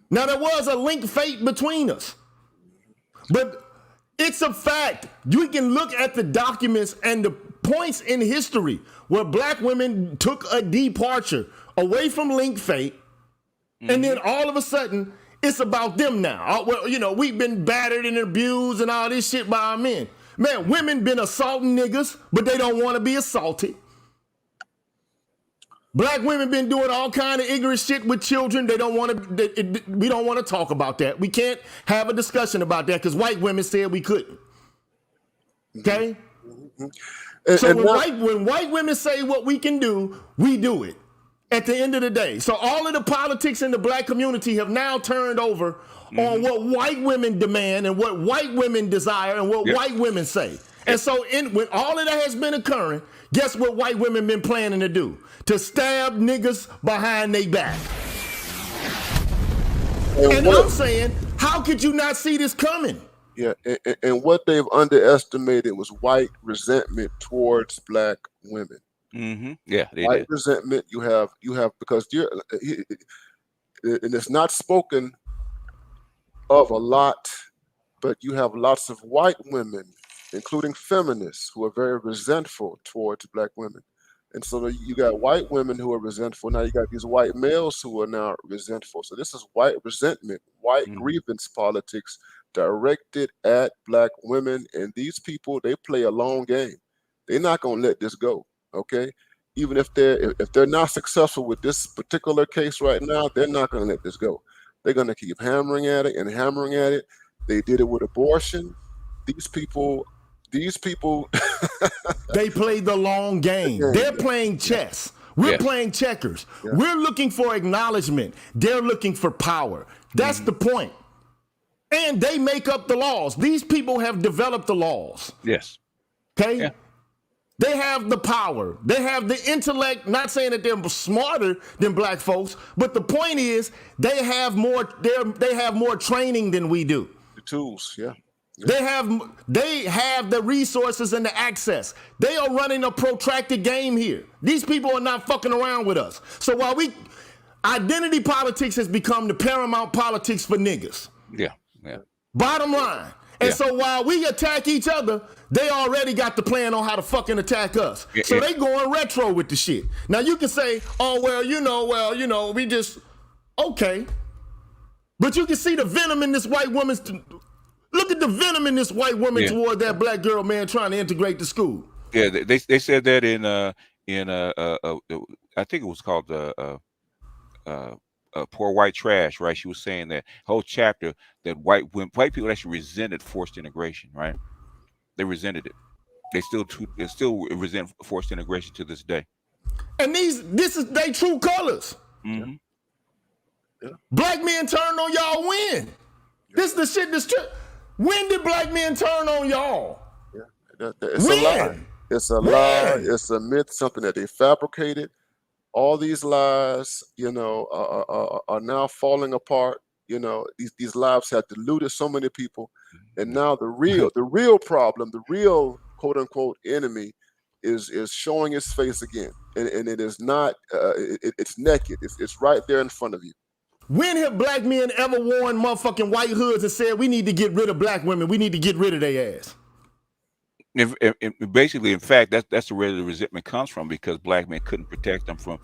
Now there was a linked fate between us. But it's a fact. You can look at the documents and the points in history where black women took a departure away from linked fate, and then all of a sudden it's about them now. We've been battered and abused and all this shit by our men. Man, women been assaulting niggas, but they don't want to be assaulted. Black women been doing all kind of ignorant shit with children. They don't want to. We don't want to talk about that. We can't have a discussion about that because white women said we couldn't. Okay. So when white women say what we can do, we do it. At the end of the day, so all of the politics in the black community have now turned over on what white women demand and what white women desire and what white women say. And so when all of that has been occurring, guess what white women been planning to do? To stab niggas behind their back. And I'm saying, how could you not see this coming? Yeah, and what they've underestimated was white resentment towards black women. Yeah, white resentment you have because and it's not spoken of a lot, but you have lots of white women, including feminists, who are very resentful towards black women. And so you got white women who are resentful. Now you got these white males who are now resentful. So this is white resentment, white grievance politics directed at black women. And these people, they play a long game. They're not gonna let this go. Okay, even if they're not successful with this particular case right now, they're not going to let this go. They're going to keep hammering at it and hammering at it. They did it with abortion. These people. They play the long game. They're playing chess. We're playing checkers. We're looking for acknowledgement. They're looking for power. That's the point. And they make up the laws. These people have developed the laws. Yes. Okay? Yeah. They have the power. They have the intellect. Not saying that they're smarter than black folks, but the point is they have more training than we do. The tools, yeah. They have the resources and the access. They are running a protracted game here. These people are not fucking around with us. So while identity politics has become the paramount politics for niggas. Yeah. Yeah. Bottom line. And so while we attack each other, they already got the plan on how to fucking attack us. So they going retro with the shit. Now you can say, oh, we just, okay. But you can see the venom in this white woman's, look at the venom in this white woman toward that black girl, man, trying to integrate the school. Yeah, they said that in I think it was called Poor White Trash, right? She was saying that whole chapter that white people actually resented forced integration, right? They resented it. They still resent forced integration to this day. And this is their true colors. Mm-hmm. Yeah. Black men turned on y'all when? This is the shit that's true. When did black men turn on y'all? Yeah, it's a lie. It's a lie. It's a myth, something that they fabricated. All these lies, are now falling apart. These lives have deluded so many people, and now the real problem, the real quote unquote enemy, is showing its face again, and it is not. It's naked. It's right there in front of you. When have black men ever worn motherfucking white hoods and said we need to get rid of black women? We need to get rid of their ass. Basically, in fact, that's where the resentment comes from, because black men couldn't protect them from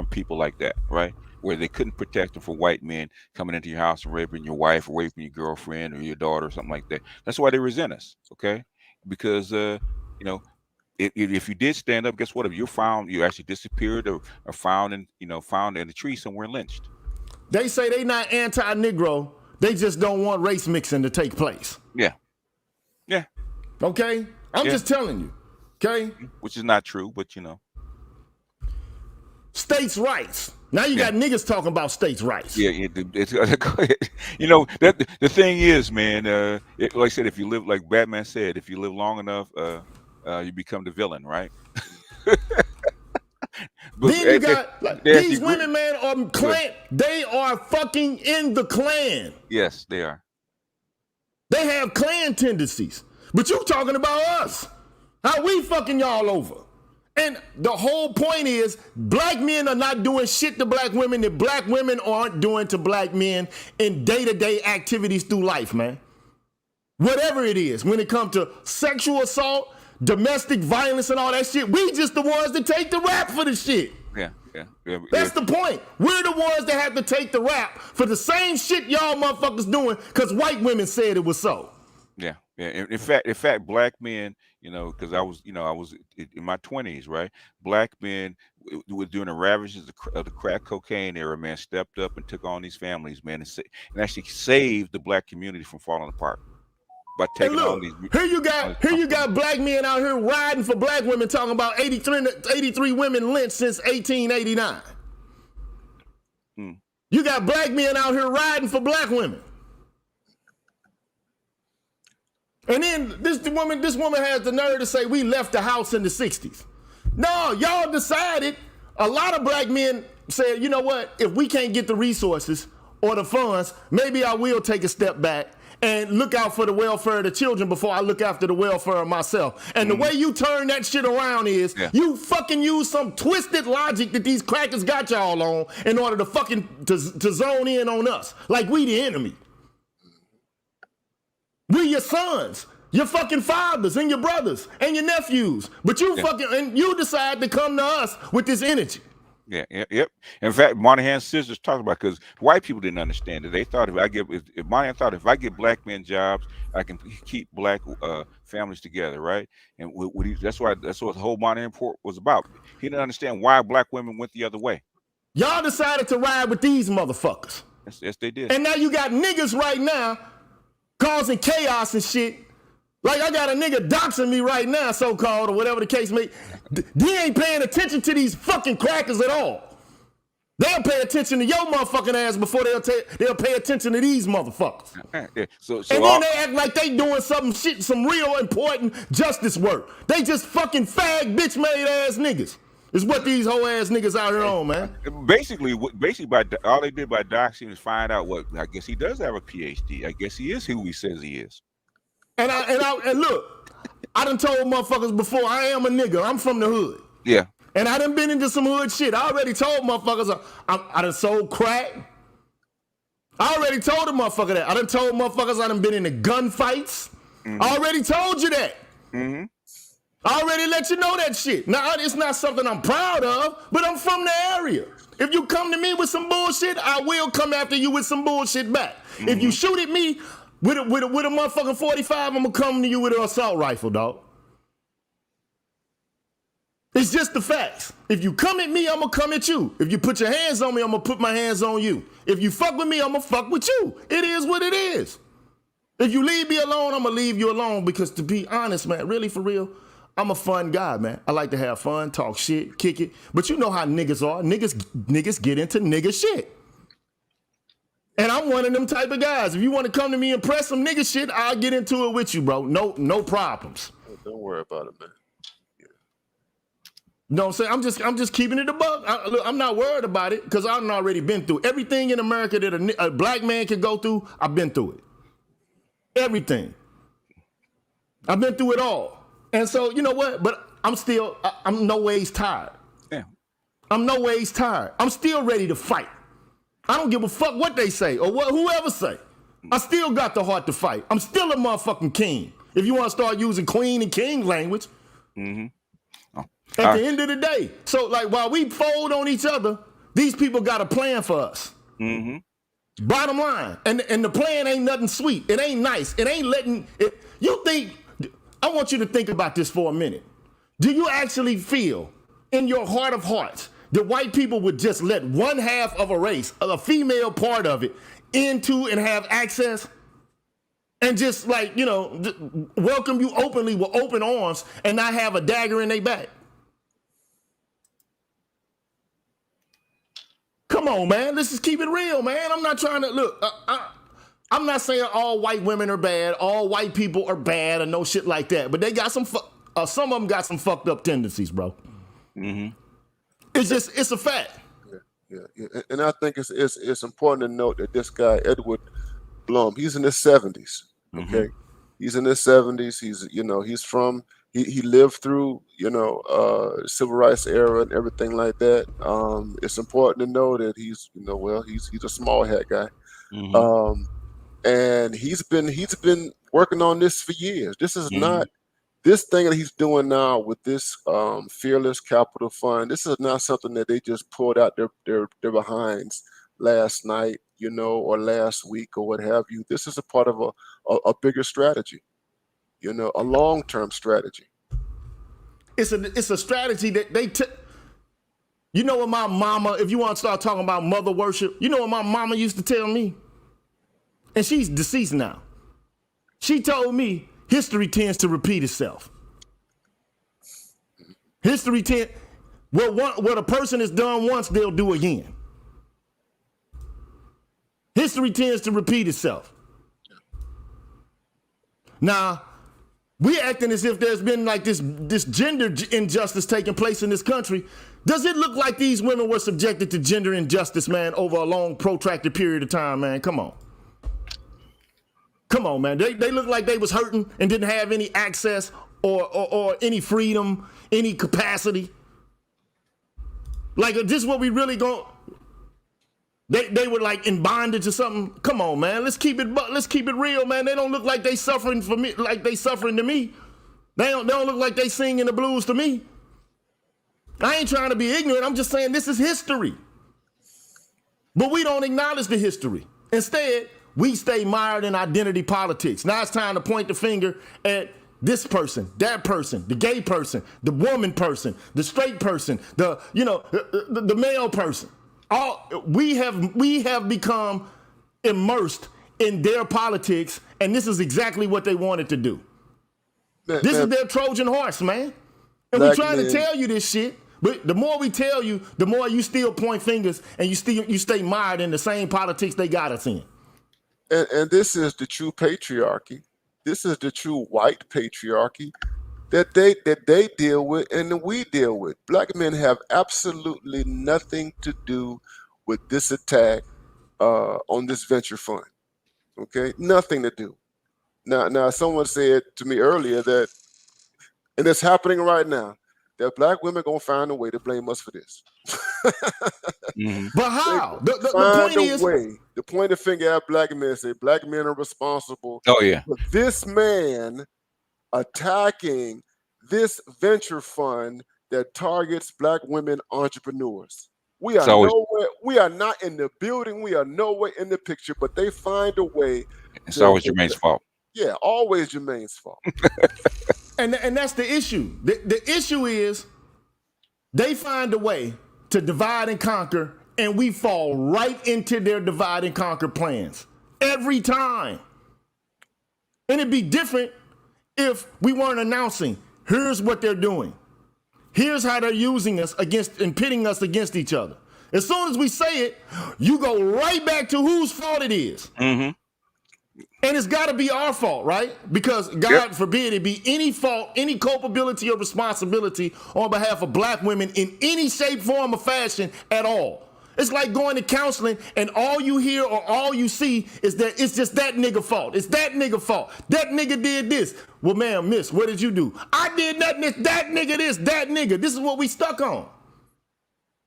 people like that, right? Where they couldn't protect them from white men coming into your house and raping your wife or raping your girlfriend or your daughter or something like that. That's why they resent us, okay? Because if you did stand up, guess what? If you actually disappeared or found in a tree somewhere and lynched. They say they not anti-Negro. They just don't want race mixing to take place. Yeah. Okay. I'm just telling you, okay? Which is not true, but States' rights. Now you got niggas talking about states' rights. Yeah, that the thing is, man. Like I said, if you live, like Batman said, if you live long enough, you become the villain, right? But then you got these women, man, are clan. They are fucking in the Klan. Yes, they are. They have Klan tendencies. But you talking about us. How we fucking y'all over. And the whole point is black men are not doing shit to black women that black women aren't doing to black men in day-to-day activities through life, man. Whatever it is, when it comes to sexual assault, domestic violence and all that shit, we just the ones that take the rap for the shit. Yeah. That's the point. We're the ones that have to take the rap for the same shit y'all motherfuckers doing because white women said it was so. Yeah. In fact, black men, because I was in my 20s, right? Black men were doing the ravages of the crack cocaine era, man, stepped up and took on these families, man, and actually saved the black community from falling apart by taking on these. Here you got black men out here riding for black women, talking about 83 women lynched since 1889. You got black men out here riding for black women. And then this woman has the nerve to say we left the house in the 60s. No, y'all decided, a lot of black men said, you know what, if we can't get the resources or the funds, maybe I will take a step back and look out for the welfare of the children before I look after the welfare of myself. And the way you turn that shit around is you fucking use some twisted logic that these crackers got y'all on in order to fucking to zone in on us like we the enemy. We your sons, your fucking fathers and your brothers and your nephews. But you and you decide to come to us with this energy. Yeah. In fact, Monahan's sisters talked about, because white people didn't understand it. They thought if Monahan thought if I get black men jobs, I can keep black families together, right? And that's what the whole Monahan report was about. He didn't understand why black women went the other way. Y'all decided to ride with these motherfuckers. Yes, they did. And now you got niggas right now causing chaos and shit Like, I got a nigga doxing me right now, so-called, or whatever the case may be. He ain't paying attention to these fucking crackers at all. They'll pay attention to your motherfucking ass before they'll pay attention to these motherfuckers. Yeah. So and then they act like they doing some real important justice work. They just fucking fag bitch made ass niggas. Is what these whole ass niggas out here on, man. Basically, by all they did by doxing is find out what. I guess he does have a PhD. I guess he is who he says he is. And look, I done told motherfuckers before, I am a nigga. I'm from the hood. Yeah. And I done been into some hood shit. I already told motherfuckers I done sold crack. I already told the motherfucker that. I done told motherfuckers I done been in the gunfights. I already told you that. I already let you know that shit. Now, it's not something I'm proud of, but I'm from the area. If you come to me with some bullshit, I will come after you with some bullshit back. If you shoot at me with a motherfucking 45, I'm gonna come to you with an assault rifle, dog. It's just the facts. If you come at me, I'm gonna come at you. If you put your hands on me, I'm gonna put my hands on you. If you fuck with me, I'm gonna fuck with you. It is what it is. If you leave me alone, I'm gonna leave you alone, because to be honest, man, really for real, I'm a fun guy, man. I like to have fun, talk shit, kick it. But you know how niggas are. Niggas get into nigga shit. And I'm one of them type of guys. If you want to come to me and press some nigga shit, I'll get into it with you, bro. No problems. Don't worry about it, man. You know what I'm saying? I'm just keeping it a buck. I'm not worried about it, because I've already been through everything in America that a black man can go through. I've been through it. Everything. I've been through it all. And so, you know what? But I'm no ways tired. Yeah. I'm no ways tired. I'm still ready to fight. I don't give a fuck what they say or whoever say. I still got the heart to fight. I'm still a motherfucking king. If you want to start using queen and king language. At the end of the day. So, like, while we fold on each other, these people got a plan for us. Bottom line. And the plan ain't nothing sweet. It ain't nice. It ain't letting it. You think, I want you to think about this for a minute. Do you actually feel in your heart of hearts that white people would just let one half of a race, a female part of it, into and have access? And just, like, you know, welcome you openly with open arms and not have a dagger in their back? Come on, man. Let's just keep it real, man. I'm not trying to look. I'm not saying all white women are bad, all white people are bad, or no shit like that. But they got some of them got some fucked up tendencies, bro. It's a fact. Yeah. And I think it's important to note that this guy Edward Blum, he's in his 70s. Okay, he's in his 70s. He lived through civil rights era and everything like that. It's important to know that he's a small hat guy. And he's been working on this for years. This is not this thing that he's doing now with this Fearless Capital Fund. This is not something that they just pulled out their behinds last night, or last week or what have you. This is a part of a bigger strategy, a long-term strategy. It's a strategy that they took. You know what my mama, if you want to start talking about mother worship, you know what my mama used to tell me? And she's deceased now. She told me history tends to repeat itself. What a person has done once, they'll do again. History tends to repeat itself. Now, we acting as if there's been like this gender injustice taking place in this country. Does it look like these women were subjected to gender injustice, man, over a long, protracted period of time, man? Come on. Come on, man. They look like they was hurting and didn't have any access or any freedom, any capacity. Like, this is what we really going. They were like in bondage or something. Come on, man. Let's keep it real, man. They don't look like they suffering for me, like they suffering to me. They don't look like they singing the blues to me. I ain't trying to be ignorant. I'm just saying this is history. But we don't acknowledge the history. Instead, we stay mired in identity politics. Now it's time to point the finger at this person, that person, the gay person, the woman person, the straight person, the male person. We have become immersed in their politics, and this is exactly what they wanted to do. This is their Trojan horse, man. And we're trying to tell you this shit, but the more we tell you, the more you still point fingers and you stay mired in the same politics they got us in. And this is the true patriarchy. This is the true white patriarchy that they deal with and that we deal with. Black men have absolutely nothing to do with this attack on this venture fund. Okay, nothing to do. Now, someone said to me earlier that, and it's happening right now, that black women gonna find a way to blame us for this. But how? The point is, the point of finger at black men, say black men are responsible. Oh yeah. For this man attacking this venture fund that targets black women entrepreneurs. We are nowhere. We are not in the building. We are nowhere in the picture. But they find a way. It's always Jermaine's fault. Yeah, always Jermaine's fault. and that's the issue. The issue is they find a way to divide and conquer, and we fall right into their divide and conquer plans every time. And it'd be different if we weren't announcing, here's what they're doing. Here's how they're using us against and pitting us against each other. As soon as we say it, you go right back to whose fault it is. Mm-hmm. And it's got to be our fault, right? Because God forbid it be any fault, any culpability or responsibility on behalf of black women in any shape, form, or fashion at all. It's like going to counseling and all you hear or all you see is that it's just that nigga fault. It's that nigga fault. That nigga did this. Well, ma'am, miss, what did you do? I did nothing. It's that nigga this, that nigga. This is what we stuck on.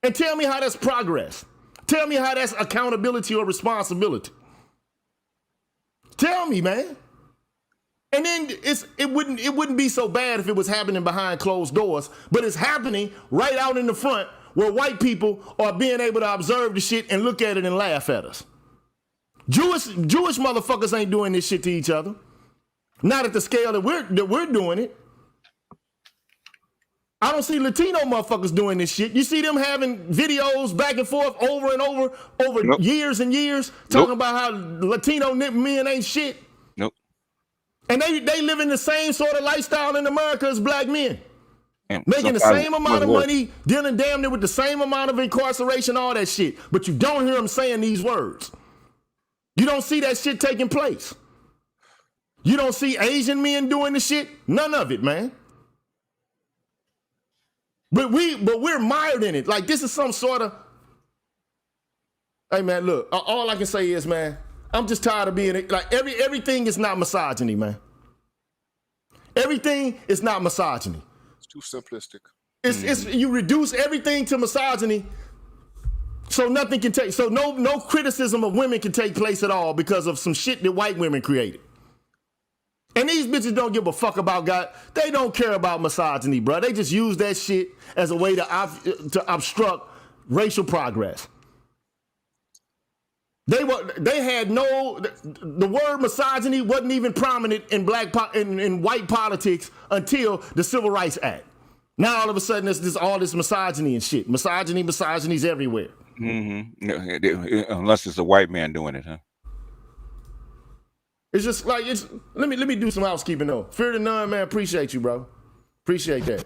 And tell me how that's progress. Tell me how that's accountability or responsibility. Tell me, man. And then it wouldn't be so bad if it was happening behind closed doors, but it's happening right out in the front where white people are being able to observe the shit and look at it and laugh at us. Jewish motherfuckers ain't doing this shit to each other. Not at the scale that we're doing it. I don't see Latino motherfuckers doing this shit. You see them having videos back and forth over and over years and years talking about how Latino men ain't shit. Nope. And they live in the same sort of lifestyle in America as black men. Making the same amount of money, dealing damn near with the same amount of incarceration, all that shit. But you don't hear them saying these words. You don't see that shit taking place. You don't see Asian men doing the shit. None of it, man. But we're mired in it. Like this is some sort of. Hey man, look. All I can say is, man, I'm just tired of being like everything is not misogyny, man. Everything is not misogyny. It's too simplistic. It's you reduce everything to misogyny, so nothing can take. So no criticism of women can take place at all because of some shit that white women created. And these bitches don't give a fuck about God. They don't care about misogyny, bro. They just use that shit as a way to obstruct racial progress. The word misogyny wasn't even prominent in in white politics until the Civil Rights Act. Now all of a sudden there's all this misogyny and shit. Misogyny's everywhere. Mm-hmm. Unless it's a white man doing it, huh? It's just like let me do some housekeeping though. Fear the None, man. Appreciate you, bro. Appreciate that.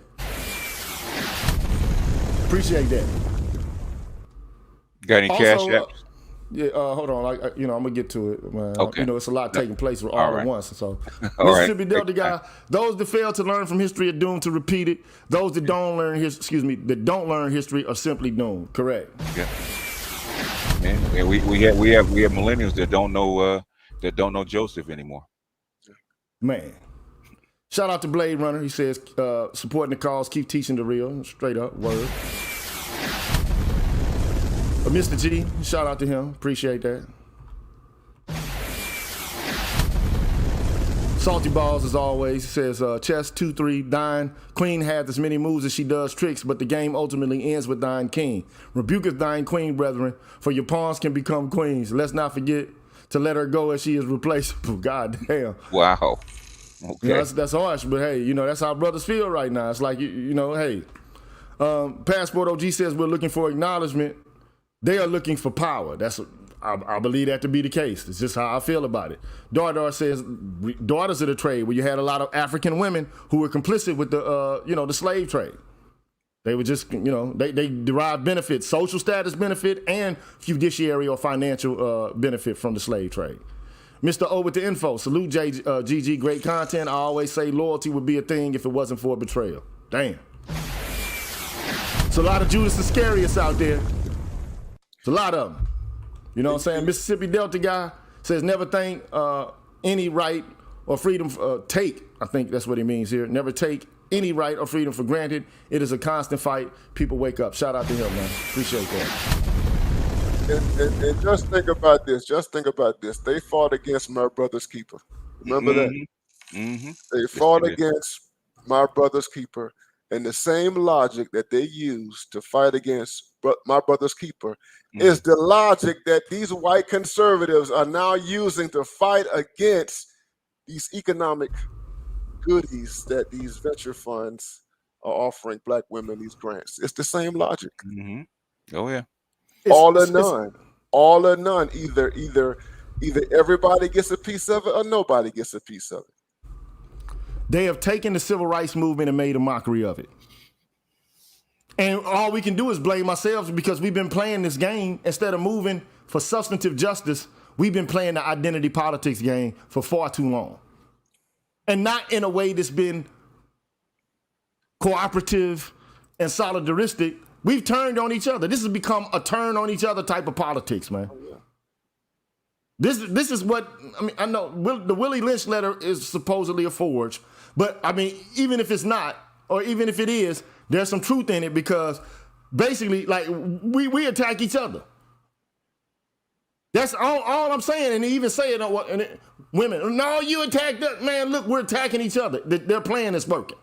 Appreciate that. Got any cash apps? Yeah, hold on. I'm gonna get to it, man. Okay. It's a lot taking place all at once. So, right. Mississippi Delta guy. Those that fail to learn from history are doomed to repeat it. Those that don't learn history are simply doomed. Correct. Yeah. And we have millennials that don't know Joseph anymore. Man. Shout out to Blade Runner. He says, supporting the cause, keep teaching the real. Straight up, word. Mr. G, shout out to him. Appreciate that. Salty Balls, as always, says, chess 2-3, thine queen hath as many moves as she does tricks, but the game ultimately ends with thine king. Rebuketh thine queen, brethren, for your pawns can become queens. Let's not forget to let her go as she is replaceable. God damn. Wow. Okay. That's harsh, but hey, that's how brothers feel right now. It's like, hey. Passport OG says we're looking for acknowledgement. They are looking for power. That's I believe that to be the case. It's just how I feel about it. Dar says, daughters of the trade, where you had a lot of African women who were complicit with the slave trade. They were just, they derived benefits, social status benefit, and judiciary or financial benefit from the slave trade. Mr. O with the info. Salute GG, great content. I always say loyalty would be a thing if it wasn't for a betrayal. Damn. It's a lot of Judas Iscariot out there. It's a lot of them. You know what I'm saying? Mississippi Delta guy says never think any right or freedom take. I think that's what he means here. Never take any right or freedom for granted. It is a constant fight. People wake up. Shout out to him, man. Appreciate that. And just think about this. Just think about this. They fought against my brother's keeper. Remember that? Mm-hmm. They fought against my brother's keeper. And the same logic that they used to fight against my brother's keeper is the logic that these white conservatives are now using to fight against these economic goodies that these venture funds are offering black women, these grants. It's the same logic. Mm-hmm. Oh yeah. All or none. All or none. Either everybody gets a piece of it or nobody gets a piece of it. They have taken the civil rights movement and made a mockery of it. And all we can do is blame ourselves because we've been playing this game. Instead of moving for substantive justice, we've been playing the identity politics game for far too long. And not in a way that's been cooperative and solidaristic. We've turned on each other. This has become a turn on each other type of politics, man. This is what, I know the Willie Lynch letter is supposedly a forge, but I mean, even if it's not, or even if it is, there's some truth in it because basically, like, we attack each other. That's all I'm saying, and they even say it, women, no, you attacked that. Man, look, we're attacking each other. Their plan is working.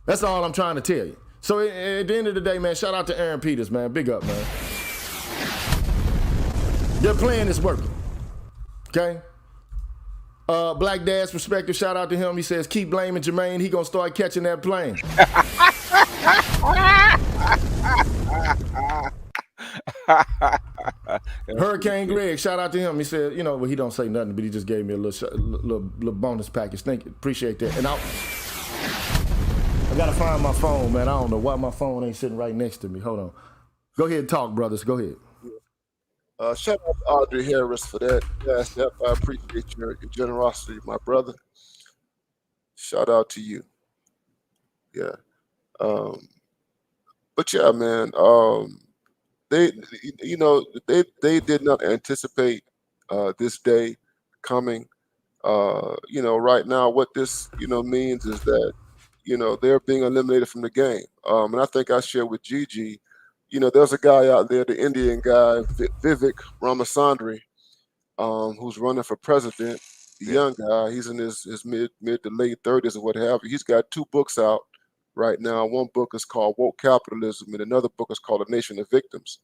That's all I'm trying to tell you. So at the end of the day, man, shout out to Aaron Peters, man. Big up, man. Their plan is working. Okay? Black Dad's perspective, shout out to him. He says, keep blaming Jermaine. He gonna start catching that plane. Hurricane Greg, shout out to him. He said, well, he don't say nothing, but he just gave me a little bonus package. Thank you. Appreciate that. And I gotta find my phone, man. I don't know why my phone ain't sitting right next to me. Hold on. Go ahead and talk, brothers. Go ahead. Shout out to Audrey Harris for that. Yes, I appreciate your generosity, my brother. Shout out to you. Yeah. But yeah, man, they did not anticipate this day coming. Right now, what this, means is that, they're being eliminated from the game. And I think I shared with Gigi, there's a guy out there, the Indian guy, Vivek Ramaswamy, who's running for president. The young guy, he's in his mid to late 30s or what have you. He's got 2 books out right now. One book is called Woke Capitalism, and another book is called A Nation of Victims.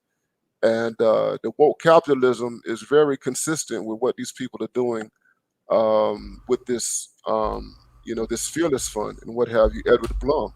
And the woke capitalism is very consistent with what these people are doing with this, this Fearless Fund and what have you, Edward Blum.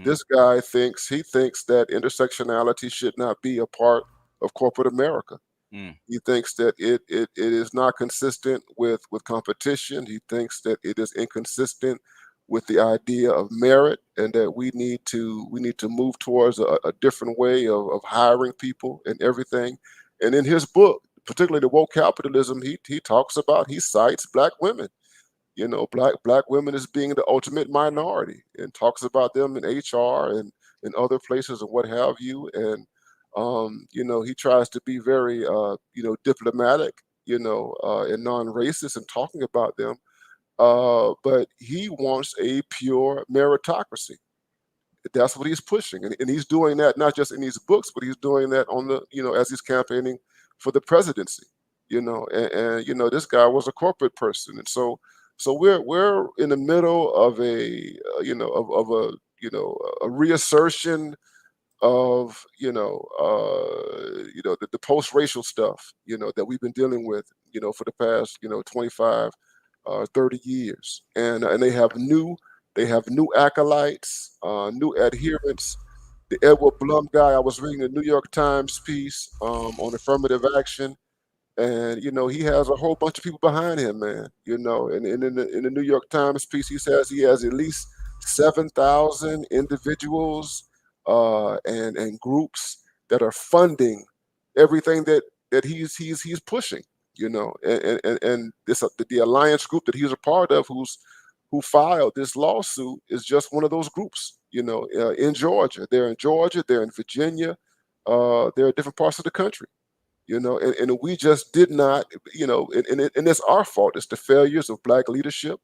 This guy thinks that intersectionality should not be a part of corporate America. He thinks that it is not consistent with competition. He thinks that it is inconsistent with the idea of merit, and that we need to move towards a different way of hiring people and everything. And in his book, particularly the woke capitalism, he talks about, he cites black women. Black women as being the ultimate minority, and talks about them in HR and in other places and what have you. And he tries to be very diplomatic, and non-racist in talking about them. But he wants a pure meritocracy. That's what he's pushing, and he's doing that not just in these books, but he's doing that on the as he's campaigning for the presidency. And this guy was a corporate person, and so we're in the middle of a a reassertion of the post-racial stuff that we've been dealing with for the past 25 30 years, and they have new acolytes, new adherents. The Edward Blum guy, I was reading the New York Times piece on affirmative action. And he has a whole bunch of people behind him, man. And in the New York Times piece, he says he has at least 7,000 individuals and groups that are funding everything that he's pushing. And this the alliance group that he's a part of, who filed this lawsuit, is just one of those groups. In Georgia, they're in Georgia, they're in Virginia, they're in different parts of the country. And we just did not, and it's our fault. It's the failures of Black leadership,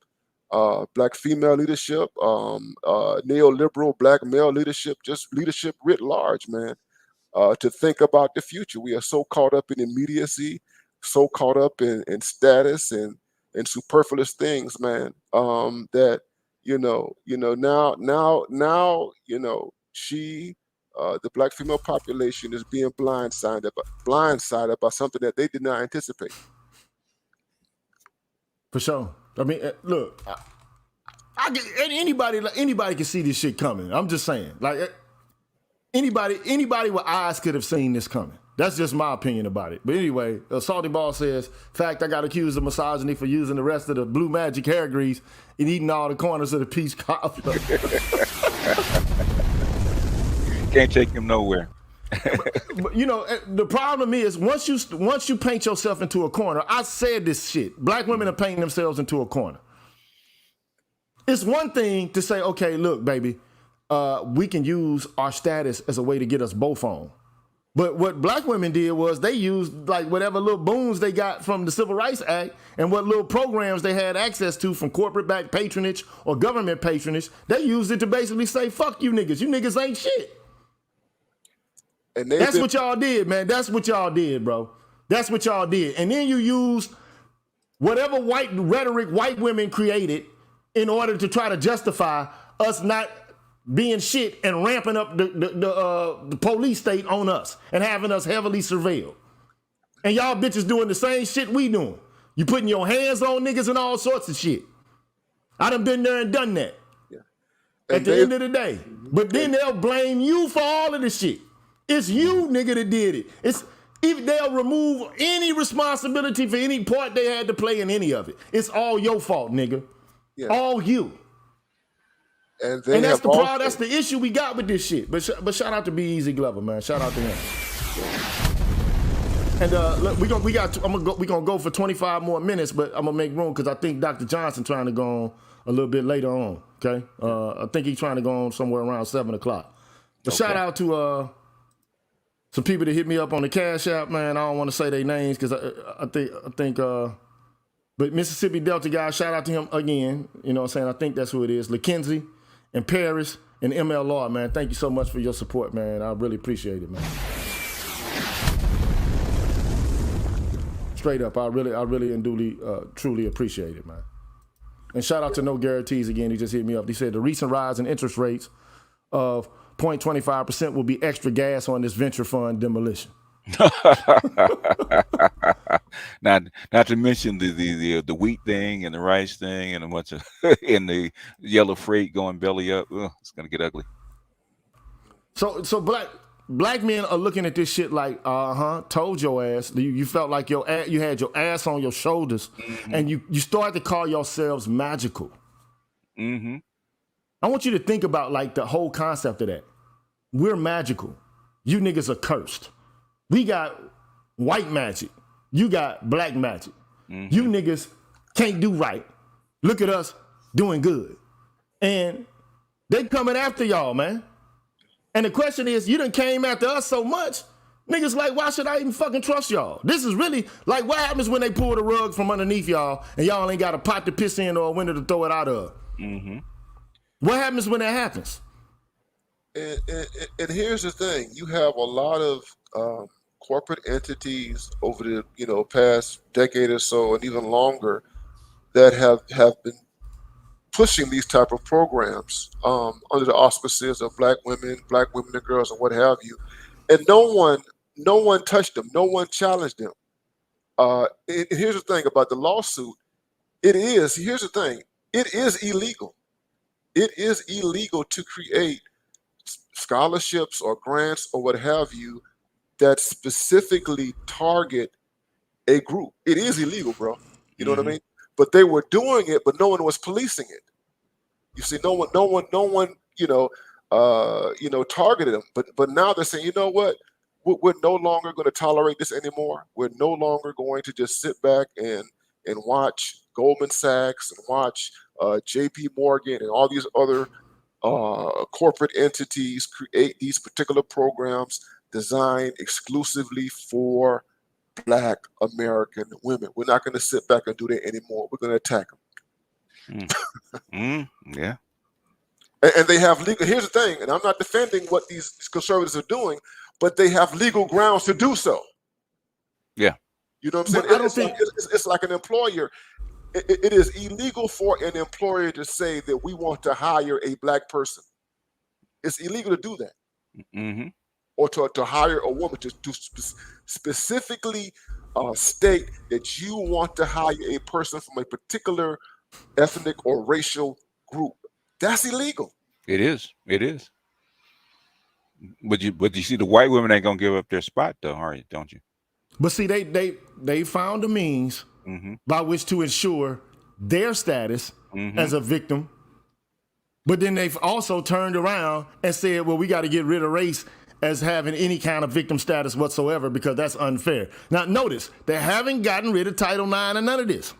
Black female leadership, neoliberal Black male leadership, just leadership writ large, man. To think about the future, we are so caught up in immediacy, so caught up in status and superfluous things, man. That now she. The Black female population is being blindsided by something that they did not anticipate. For sure. I mean, look, anybody can see this shit coming. I'm just saying, like, anybody with eyes could have seen this coming. That's just my opinion about it. But anyway, Salty Ball says, fact, I got accused of misogyny for using the rest of the Blue Magic hair grease and eating all the corners of the peach cobbler. Can't take him nowhere. But the problem is once you paint yourself into a corner, I said this shit. Black women are painting themselves into a corner. It's one thing to say, okay, look, baby, we can use our status as a way to get us both on. But what Black women did was they used like whatever little boons they got from the Civil Rights Act and what little programs they had access to from corporate-backed patronage or government patronage. They used it to basically say, fuck you niggas. You niggas ain't shit. And that's what y'all did, man. That's what y'all did, bro. That's what y'all did. And then you used whatever white rhetoric white women created in order to try to justify us not being shit and ramping up the police state on us and having us heavily surveilled. And y'all bitches doing the same shit we doing. You putting your hands on niggas and all sorts of shit. I done been there and done that. Yeah. At the end of the day. But then they'll blame you for all of this shit. It's you, nigga, that did it. If they'll remove any responsibility for any part they had to play in any of it. It's all your fault, nigga. Yeah. All you. And that's the problem. That's the issue we got with this shit. But shout out to Be Easy Glover, man. Shout out to him. And look, we gonna go for 25 more minutes, but I'm gonna make room because I think Dr. Johnson trying to go on a little bit later on. Okay, I think he's trying to go on somewhere around 7 o'clock. But shout out to some people that hit me up on the Cash App, man. I don't want to say their names because I think but Mississippi Delta guy, shout out to him again. You know what I'm saying? I think that's who it is. LaKenzie and Paris and MLR, man. Thank you so much for your support, man. I really appreciate it, man. Straight up, I really and duly, truly appreciate it, man. And shout out to No Guarantees again. He just hit me up. He said the recent rise in interest rates of 0.25% will be extra gas on this venture fund demolition. not to mention the wheat thing and the rice thing and a bunch of and the yellow freight going belly up. It's gonna get ugly. So black men are looking at this shit like, told your ass. You felt like you had your ass on your shoulders, and you started to call yourselves magical. Mm-hmm. I want you to think about like the whole concept of that. We're magical. You niggas are cursed. We got white magic. You got black magic. Mm-hmm. You niggas can't do right. Look at us doing good. And they coming after y'all, man. And the question is, you done came after us so much, niggas like, why should I even fucking trust y'all? This is really, like, what happens when they pull the rug from underneath y'all and y'all ain't got a pot to piss in or a window to throw it out of? Mm-hmm. What happens when that happens? And here's the thing. You have a lot of corporate entities over the past decade or so and even longer that have been pushing these type of programs under the auspices of black women and girls and what have you. And no one touched them. No one challenged them. And here's the thing about the lawsuit. Here's the thing. It is illegal. It is illegal to create scholarships or grants or what have you that specifically target a group. It is illegal, bro. You know what I mean? But they were doing it, but no one was policing it. You see, no one, targeted them. But now they're saying, you know what? We're no longer going to tolerate this anymore. We're no longer going to just sit back and watch Goldman Sachs and watch J.P. Morgan and all these other corporate entities create these particular programs designed exclusively for Black American women. We're not going to sit back and do that anymore. We're going to attack them. Yeah. And they have legal. Here's the thing, and I'm not defending what these conservatives are doing, but they have legal grounds to do so. Yeah. You know what I'm saying? It's like an employer. It is illegal for an employer to say that we want to hire a Black person. It's illegal to do that. Or to hire a woman to specifically state that you want to hire a person from a particular ethnic or racial group. That's illegal. It is. But you see, the white women ain't gonna give up their spot, though, don't you? But see, they found a means by which to ensure their status as a victim. But then they've also turned around and said, well, we got to get rid of race as having any kind of victim status whatsoever because that's unfair. Now, notice, they haven't gotten rid of Title IX and none of this.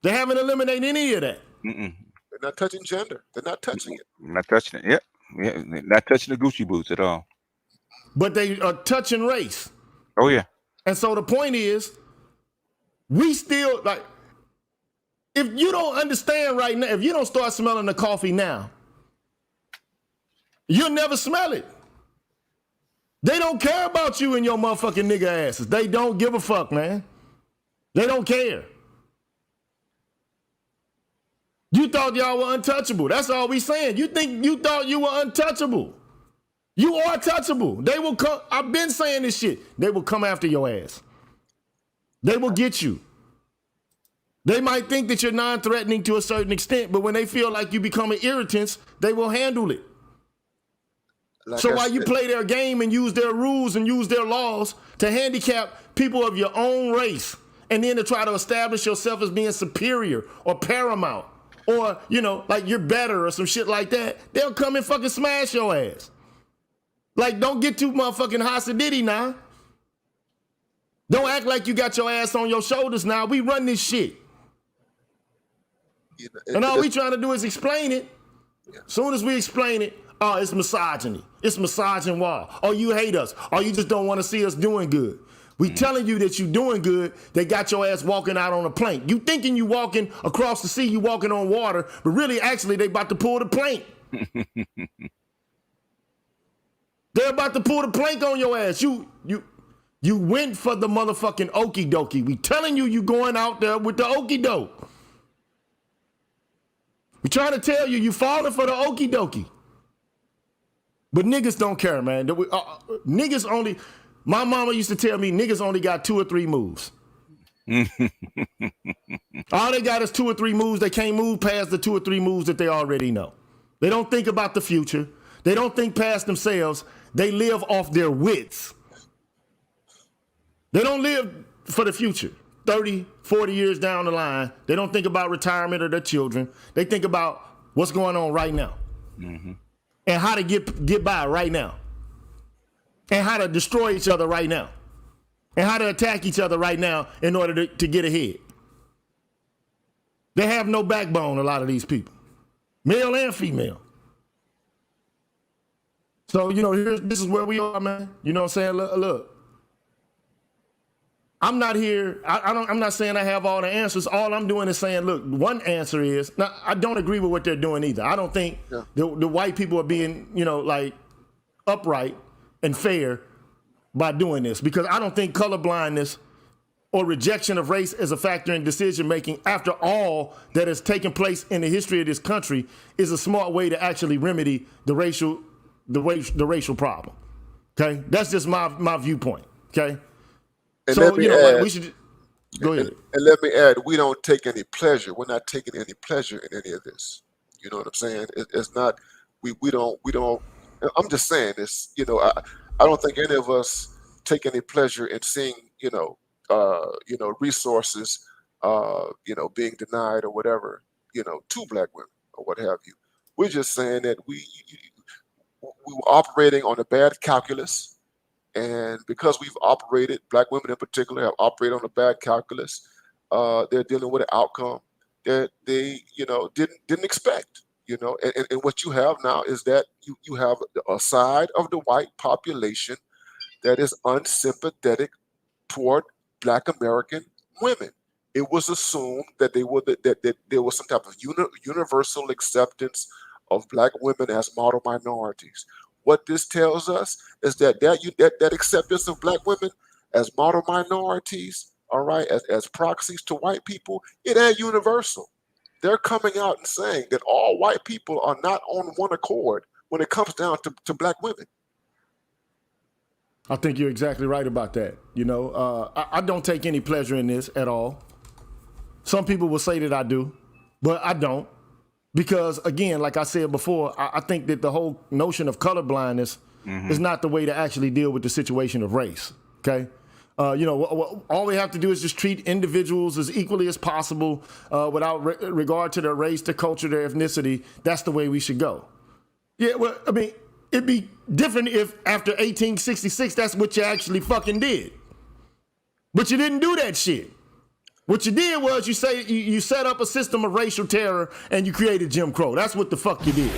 They haven't eliminated any of that. They're not touching gender. They're not touching it. Not touching it. Yeah. Not touching the Gucci boots at all. But they are touching race. Oh, yeah. And so the point is, we still, like, if you don't understand right now, if you don't start smelling the coffee now, you'll never smell it. They don't care about you and your motherfucking nigga asses. They don't give a fuck, man. They don't care. You thought y'all were untouchable. That's all we saying. You thought you were untouchable. You are touchable. They will come. I've been saying this shit. They will come after your ass. They will get you. They might think that you're non-threatening to a certain extent, but when they feel like you become an irritant, they will handle it. Like so while you play their game and use their rules and use their laws to handicap people of your own race, and then to try to establish yourself as being superior or paramount, or, like you're better or some shit like that, they'll come and fucking smash your ass. Like, don't get too motherfucking hossidity now. Don't act like you got your ass on your shoulders now. We run this shit. And all we trying to do is explain it. As soon as we explain it, oh, it's misogyny. It's misogynoir. Oh, you hate us. Oh, you just don't want to see us doing good. We telling you that you doing good, they got your ass walking out on a plank. You thinking you walking across the sea, you walking on water, but really, actually, they about to pull the plank. They're about to pull the plank on your ass. You went for the motherfucking okie dokie. We telling you going out there with the okie doke. We trying to tell you falling for the okie dokie. But niggas don't care, man. Niggas only, my mama used to tell me niggas only got 2 or 3 moves. All they got is 2 or 3 moves. They can't move past the 2 or 3 moves that they already know. They don't think about the future. They don't think past themselves. They live off their wits. They don't live for the future. 30, 40 years down the line, they don't think about retirement or their children. They think about what's going on right now. And how to get by right now. And how to destroy each other right now. And how to attack each other right now in order to get ahead. They have no backbone, a lot of these people. Male and female. So, this is where we are, man. You know what I'm saying? Look. I'm not here. I'm not saying I have all the answers. All I'm doing is saying, look, one answer is, now, I don't agree with what they're doing either. I don't think the white people are being, like upright and fair by doing this, because I don't think colorblindness or rejection of race is a factor in decision making after all that has taken place in the history of this country is a smart way to actually remedy the racial problem. Okay? That's just my viewpoint. Okay? And so, let me add, we should go ahead. And let me add, we don't take any pleasure. We're not taking any pleasure in any of this. You know what I'm saying? It's not, we don't, I'm just saying this, I don't think any of us take any pleasure in seeing, resources, being denied or whatever, to black women or what have you. We're just saying that we were operating on a bad calculus, and because we've operated, black women in particular have operated on a bad calculus. They're dealing with an outcome that they, didn't expect. And what you have now is that you have a side of the white population that is unsympathetic toward black American women. It was assumed that that there was some type of universal acceptance of black women as model minorities. What this tells us is that acceptance of black women as model minorities, all right, as proxies to white people, it ain't universal. They're coming out and saying that all white people are not on one accord when it comes down to black women. I think you're exactly right about that. I don't take any pleasure in this at all. Some people will say that I do, but I don't. Because, again, like I said before, I think that the whole notion of colorblindness is not the way to actually deal with the situation of race, okay? All we have to do is just treat individuals as equally as possible without regard to their race, their culture, their ethnicity. That's the way we should go. Yeah, well, I mean, it'd be different if after 1866, that's what you actually fucking did. But you didn't do that shit. What you did was you set up a system of racial terror and you created Jim Crow. That's what the fuck you did.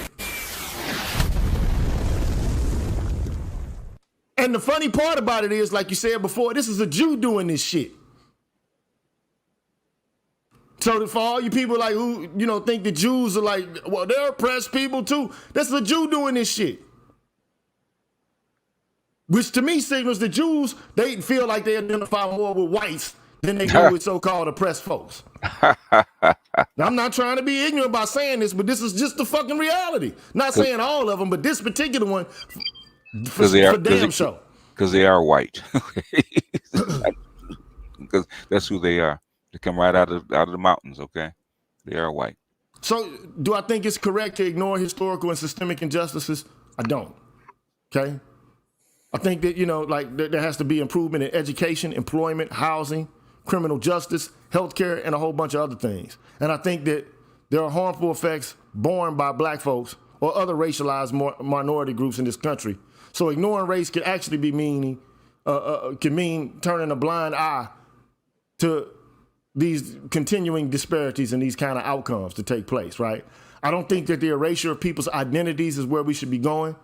And the funny part about it is, like you said before, this is a Jew doing this shit. So for all you people like who, think the Jews are like, well, they're oppressed people too. That's a Jew doing this shit. Which to me signals the Jews, they feel like they identify more with whites than they do with so-called oppressed folks. Now, I'm not trying to be ignorant by saying this, but this is just the fucking reality. Not saying all of them, but this particular one, for damn sure. Because they are white. Because that's who they are. They come right out of the mountains, okay? They are white. So do I think it's correct to ignore historical and systemic injustices? I don't, okay? I think that, there has to be improvement in education, employment, housing, criminal justice, healthcare, and a whole bunch of other things. And I think that there are harmful effects borne by black folks or other racialized minority groups in this country. So ignoring race can actually be mean turning a blind eye to these continuing disparities and these kind of outcomes to take place, right? I don't think that the erasure of people's identities is where we should be going,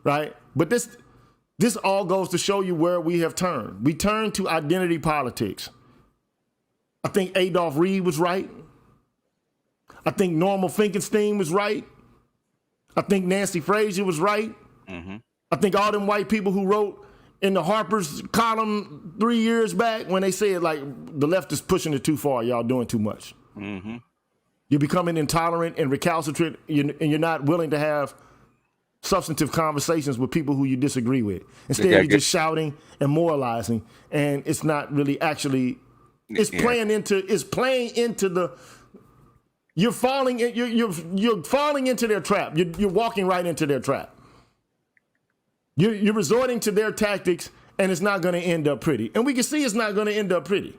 right? But this all goes to show you where we have turned. We turned to identity politics. I think Adolph Reed was right. I think Norman Finkelstein was right. I think Nancy Frazier was right. Mm-hmm. I think all them white people who wrote in the Harper's column 3 years back when they said, like, the left is pushing it too far, y'all doing too much. Mm-hmm. You're becoming intolerant and recalcitrant, and you're not willing to have substantive conversations with people who you disagree with. Instead, you're just shouting and moralizing, and it's not really actually. It's playing into the. You're falling into their trap. You're walking right into their trap. You're resorting to their tactics, and it's not going to end up pretty. And we can see it's not going to end up pretty.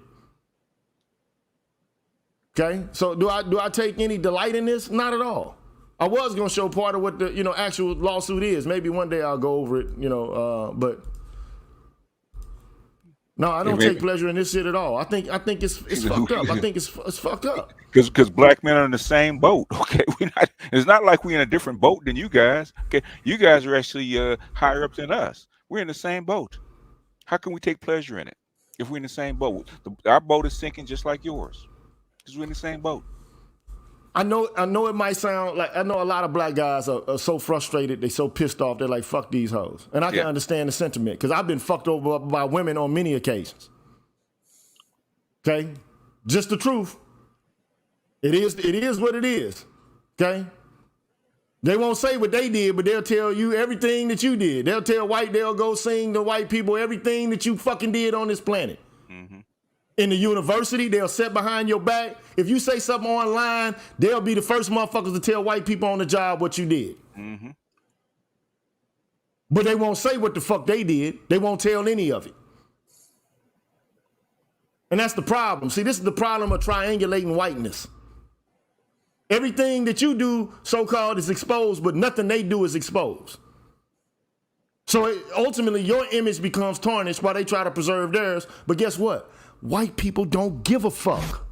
Okay, so do I take any delight in this? Not at all. I was going to show part of what the actual lawsuit is. Maybe one day I'll go over it, but no, I don't take pleasure in this shit at all. I think it's fucked up. I think it's fucked up. Because black men are in the same boat. Okay, it's not like we're in a different boat than you guys. Okay, you guys are actually higher up than us. We're in the same boat. How can we take pleasure in it if we're in the same boat? Our boat is sinking just like yours because we're in the same boat. I know it might sound like, I know a lot of black guys are so frustrated, they so pissed off, they're like, fuck these hoes. And I can understand the sentiment, because I've been fucked over by women on many occasions. Okay? Just the truth. It is what it is. Okay? They won't say what they did, but they'll tell you everything that you did. They'll go sing to white people everything that you fucking did on this planet. Mm-hmm. In the university, they'll sit behind your back. If you say something online, they'll be the first motherfuckers to tell white people on the job what you did. Mm-hmm. But they won't say what the fuck they did. They won't tell any of it. And that's the problem. See, this is the problem of triangulating whiteness. Everything that you do, so-called, is exposed, but nothing they do is exposed. So ultimately, your image becomes tarnished while they try to preserve theirs. But guess what? White people don't give a fuck.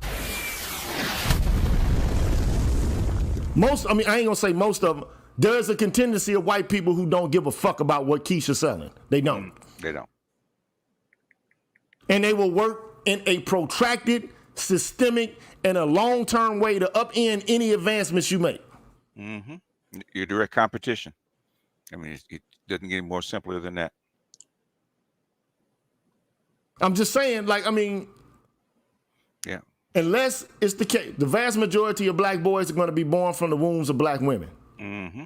I ain't gonna say most of them. There's a contingency of white people who don't give a fuck about what Keisha's selling. They don't. They don't. And they will work in a protracted, systemic, and a long-term way to upend any advancements you make. Mm-hmm. Your direct competition. I mean, it doesn't get any more simpler than that. I'm just saying, Yeah. Unless it's the case, the vast majority of black boys are going to be born from the wombs of black women. Mm-hmm.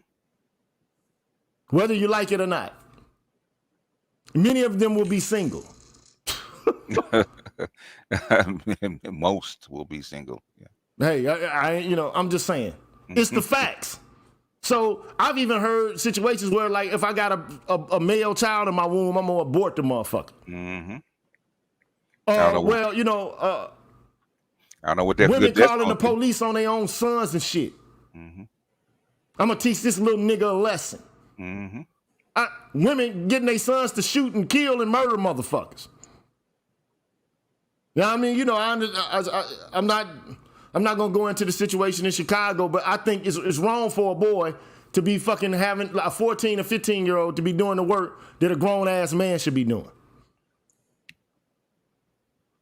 Whether you like it or not. Many of them will be single. Most will be single. Yeah. Hey, I'm just saying. It's the facts. So I've even heard situations where, like, if I got a male child in my womb, I'm gonna abort the motherfucker. Mm-hmm. I don't know what that. Women calling the police on their own sons and shit. Mm-hmm. I'm gonna teach this little nigga a lesson. Mm-hmm. Women getting their sons to shoot and kill and murder motherfuckers. You know what I mean? I'm not gonna go into the situation in Chicago, but I think it's wrong for a boy to be fucking having a 14 or 15-year-old to be doing the work that a grown ass man should be doing.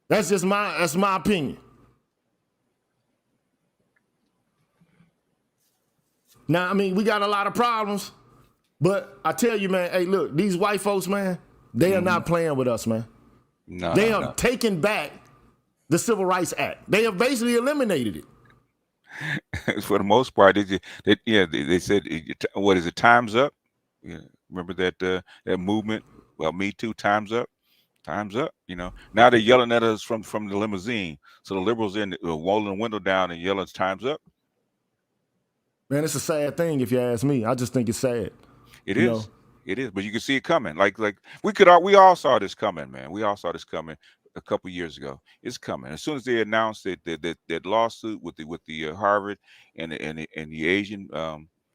That's my opinion. Now, I mean, we got a lot of problems, but I tell you, man, hey, look, these white folks, man, they are not playing with us, man. No, they are taking back the Civil Rights Act. They have basically eliminated it. For the most part, they said, what is it, time's up? Yeah, remember that movement? Well, Me Too, time's up. Time's up. Now they're yelling at us from the limousine. So the liberals rolling the window down and yelling, "Time's up." Man, it's a sad thing if you ask me. I just think it's sad. It is. It is. But you can see it coming. Like we all saw this coming, man. We all saw this coming a couple years ago. It's coming. As soon as they announced that lawsuit with the Harvard and the Asian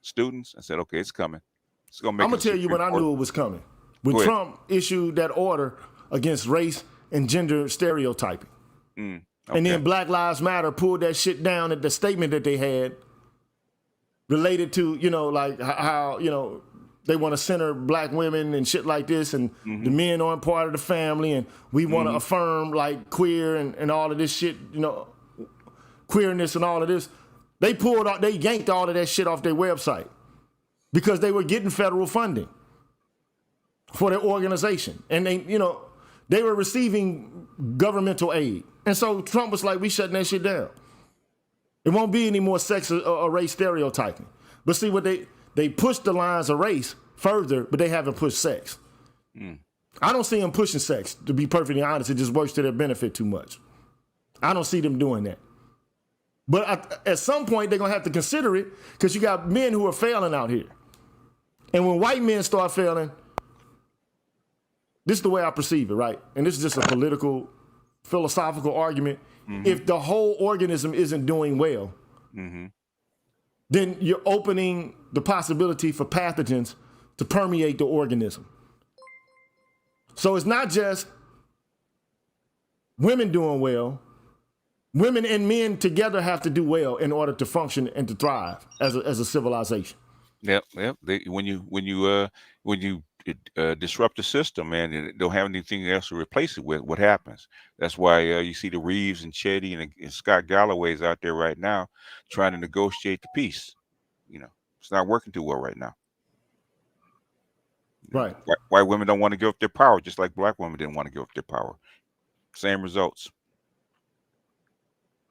students, I said, okay, it's coming. It's gonna make. I'm gonna tell you when I knew it was coming. When Trump issued that order against race and gender stereotyping. Okay. And then Black Lives Matter pulled that shit down at the statement that they had related to, how, they want to center black women and shit like this, and the men aren't part of the family, and we want to affirm like queer and all of this shit, queerness and all of this. They yanked all of that shit off their website because they were getting federal funding for their organization. And they were receiving governmental aid. And so Trump was like, we shutting that shit down. It won't be any more sex or race stereotyping. But see, what they pushed the lines of race further, but they haven't pushed sex. I don't see them pushing sex, to be perfectly honest. It just works to their benefit too much. I don't see them doing that. But at some point, they're going to have to consider it because you got men who are failing out here. And when white men start failing, this is the way I perceive it, right? And this is just a political, philosophical argument. If the whole organism isn't doing well, then you're opening the possibility for pathogens to permeate the organism. So it's not just women doing well. Women and men together have to do well in order to function and to thrive as a civilization. Yep. When you disrupt the system, man, and don't have anything else to replace it with, what happens? That's why you see the Reeves and Chetty and Scott Galloway's out there right now trying to negotiate the peace. It's not working too well right now. Right. White women don't want to give up their power, just like black women didn't want to give up their power. Same results.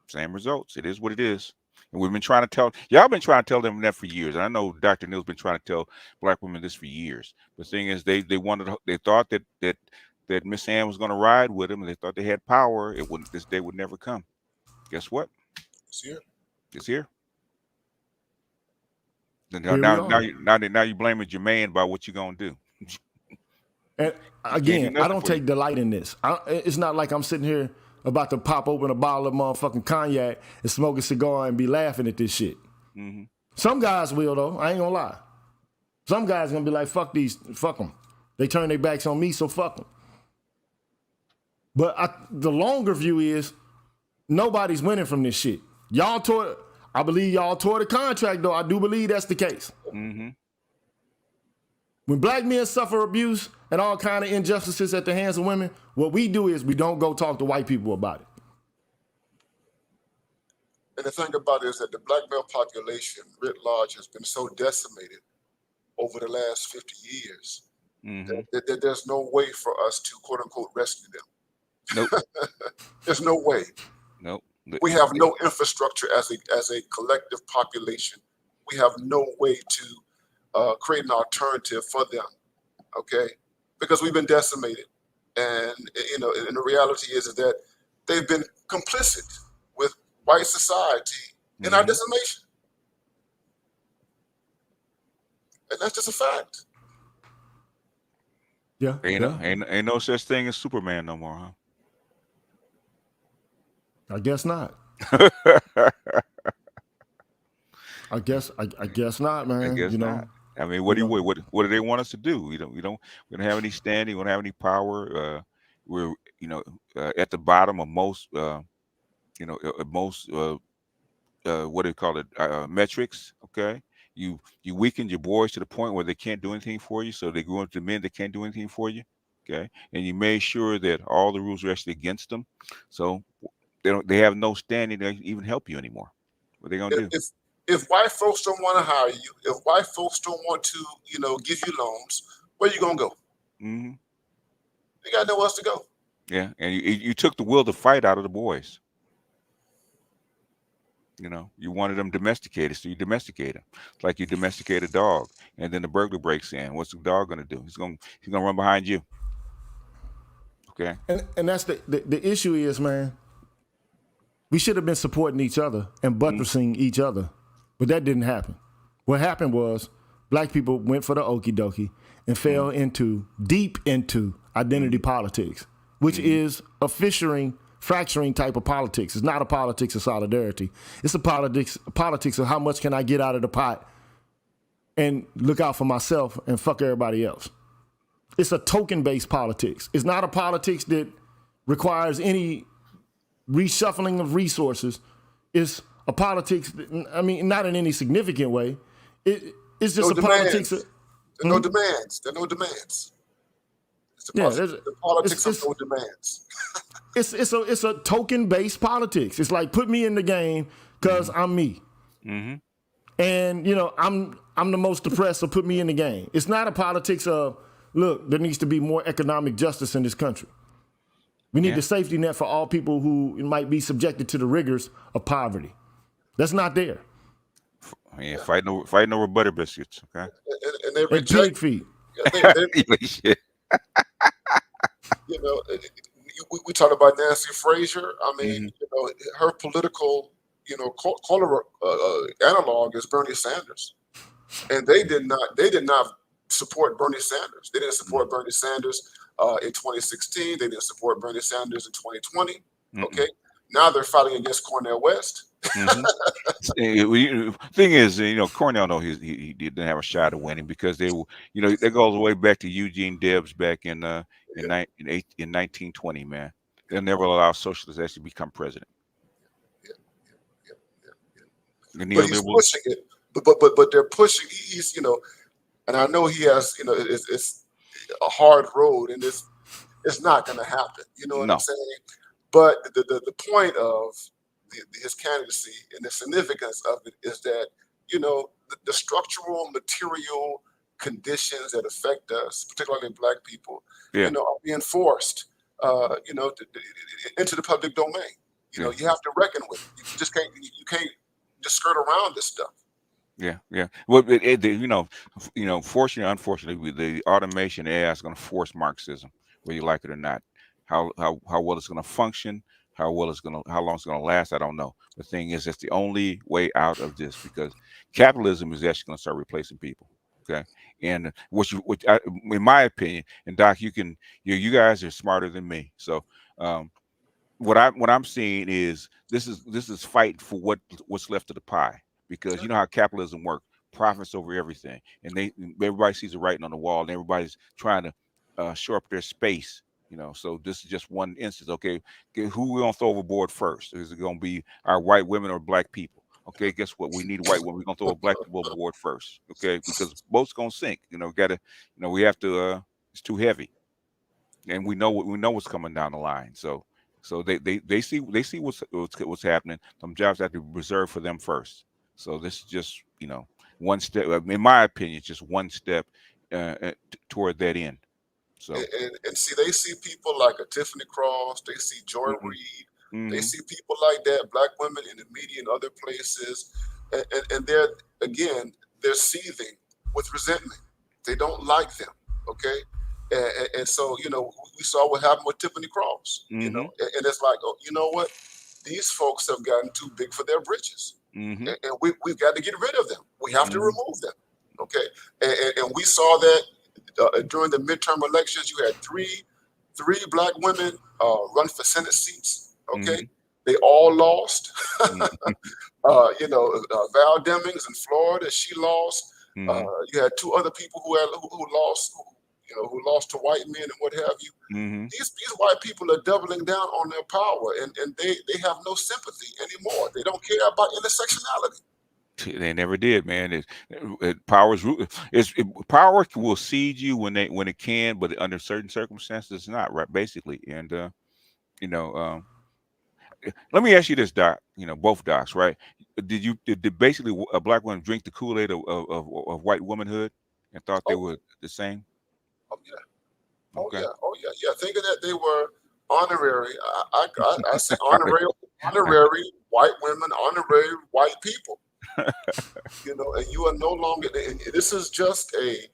Same results. It is what it is. And we've been trying to y'all been trying to tell them that for years. And I know Dr. Neal's been trying to tell black women this for years. The thing is, they thought that Miss Ann was going to ride with them, and they thought they had power. This day would never come. Guess what? It's here. It's here. Now you blaming Jermaine about what you're gonna do. And again, I don't take delight in this. It's not like I'm sitting here about to pop open a bottle of motherfucking cognac and smoke a cigar and be laughing at this shit. Mm-hmm. Some guys will, though. I ain't gonna lie. Some guys gonna be like, fuck them. They turn their backs on me, so fuck them. But the longer view is nobody's winning from this shit. I believe y'all tore the contract, though. I do believe that's the case. Mm-hmm. When black men suffer abuse and all kind of injustices at the hands of women, what we do is we don't go talk to white people about it. And the thing about it is that the black male population writ large has been so decimated over the last 50 years that there's no way for us to, quote unquote, rescue them. Nope. There's no way. Nope. We have no infrastructure as a collective population. We have no way to create an alternative for them, okay? Because we've been decimated. And, you know, and the reality is that they've been complicit with white society in our decimation. And that's just a fact. Yeah. Ain't no such thing as Superman no more, huh? I guess not. I guess not, man. I guess not. I mean, what do they want us to do? We don't have any standing. We don't have any power. We're at the bottom of most what do you call it? Metrics. Okay, you weakened your boys to the point where they can't do anything for you. So they go into men that can't do anything for you. Okay, and you made sure that all the rules are actually against them. So they have no standing to even help you anymore. What are they gonna do? If white folks don't want to hire you, if white folks don't want to, give you loans, where you gonna go? Mm-hmm. You got nowhere else to go. Yeah, and you took the will to fight out of the boys. You wanted them domesticated, so you domesticate them. It's like you domesticate a dog, and then the burglar breaks in. What's the dog gonna do? He's gonna run behind you. Okay. And that's the issue is, man. We should have been supporting each other and buttressing each other, but that didn't happen. What happened was black people went for the okie dokie and fell deep into identity politics, which is a fracturing type of politics. It's not a politics of solidarity. It's a politics of how much can I get out of the pot and look out for myself and fuck everybody else. It's a token-based politics. It's not a politics that requires any reshuffling of resources. Is a politics, not in any significant way. It's just politics. There are no demands. There are no demands. It's the politics of no demands. It's a token-based politics. It's like, put me in the game because I'm me. Mm-hmm. And, I'm the most depressed, so put me in the game. It's not a politics of, look, there needs to be more economic justice in this country. We need the safety net for all people who might be subjected to the rigors of poverty. That's not there. Yeah, fighting over butter biscuits, okay? And they reject pig feet. We talk about Nancy Fraser. I mean, her political, analog is Bernie Sanders, and they did not support Bernie Sanders. They didn't support Bernie Sanders in 2016. They didn't support Bernie Sanders in 2020. Okay, now they're fighting against Cornel West. Thing is, Cornel, though, he didn't have a shot of winning because they were, that goes way back to Eugene Debs back in 1920. Man, they'll never allow socialists to actually become president. But he's pushing it. But they're pushing. He's and I know he has it's a hard road, and it's not going to happen. You know what I'm saying? But the point of his candidacy and the significance of it is that the structural material conditions that affect us, particularly Black people, are being forced into the public domain. You have to reckon with it. You just can't just skirt around this stuff. Yeah. Well, fortunately, unfortunately, the automation AI is going to force Marxism, whether you like it or not. How well it's going to function, how long it's going to last, I don't know. The thing is, it's the only way out of this, because capitalism is actually going to start replacing people. Okay, and in my opinion, and Doc, you guys are smarter than me, so what I'm seeing is this is fighting for what's left of the pie, because you know how capitalism works, profits over everything, and everybody sees the writing on the wall, and everybody's trying to shore up their space. So this is just one instance. Okay, who we gonna throw overboard first? Is it gonna be our white women or black people? Okay, guess what? We need white women. We're gonna throw a black people overboard first. Okay, because boat's gonna sink. We have to. It's too heavy, and we know what's coming down the line. So they see what's happening. Some jobs have to be reserved for them first. So this is just one step. In my opinion, just one step toward that end. So and see, they see people like a Tiffany Cross, they see Joy Reid, they see people like that, black women in the media and other places, and they're seething with resentment. They don't like them, okay? And so, we saw what happened with Tiffany Cross, and it's like, oh, you know what? These folks have gotten too big for their britches, and we've got to get rid of them. We have to remove them, okay? And we saw that during the midterm elections. You had three black women run for Senate seats, okay? They all lost. Val Demings in Florida, she lost. You had two other people who lost, who lost to white men and what have you. These white people are doubling down on their power, and they have no sympathy anymore. They don't care about intersectionality. They never did, man. Power will cede you when it can, but under certain circumstances, it's not, right? Basically, and let me ask you this, Doc. Both docs, right? Did basically a black woman drink the Kool-Aid of white womanhood and thought they were the same? Oh yeah. Okay. Oh yeah. Thinking that they were honorary. I say honorary white women, honorary white people. And you are no longer. And this is just a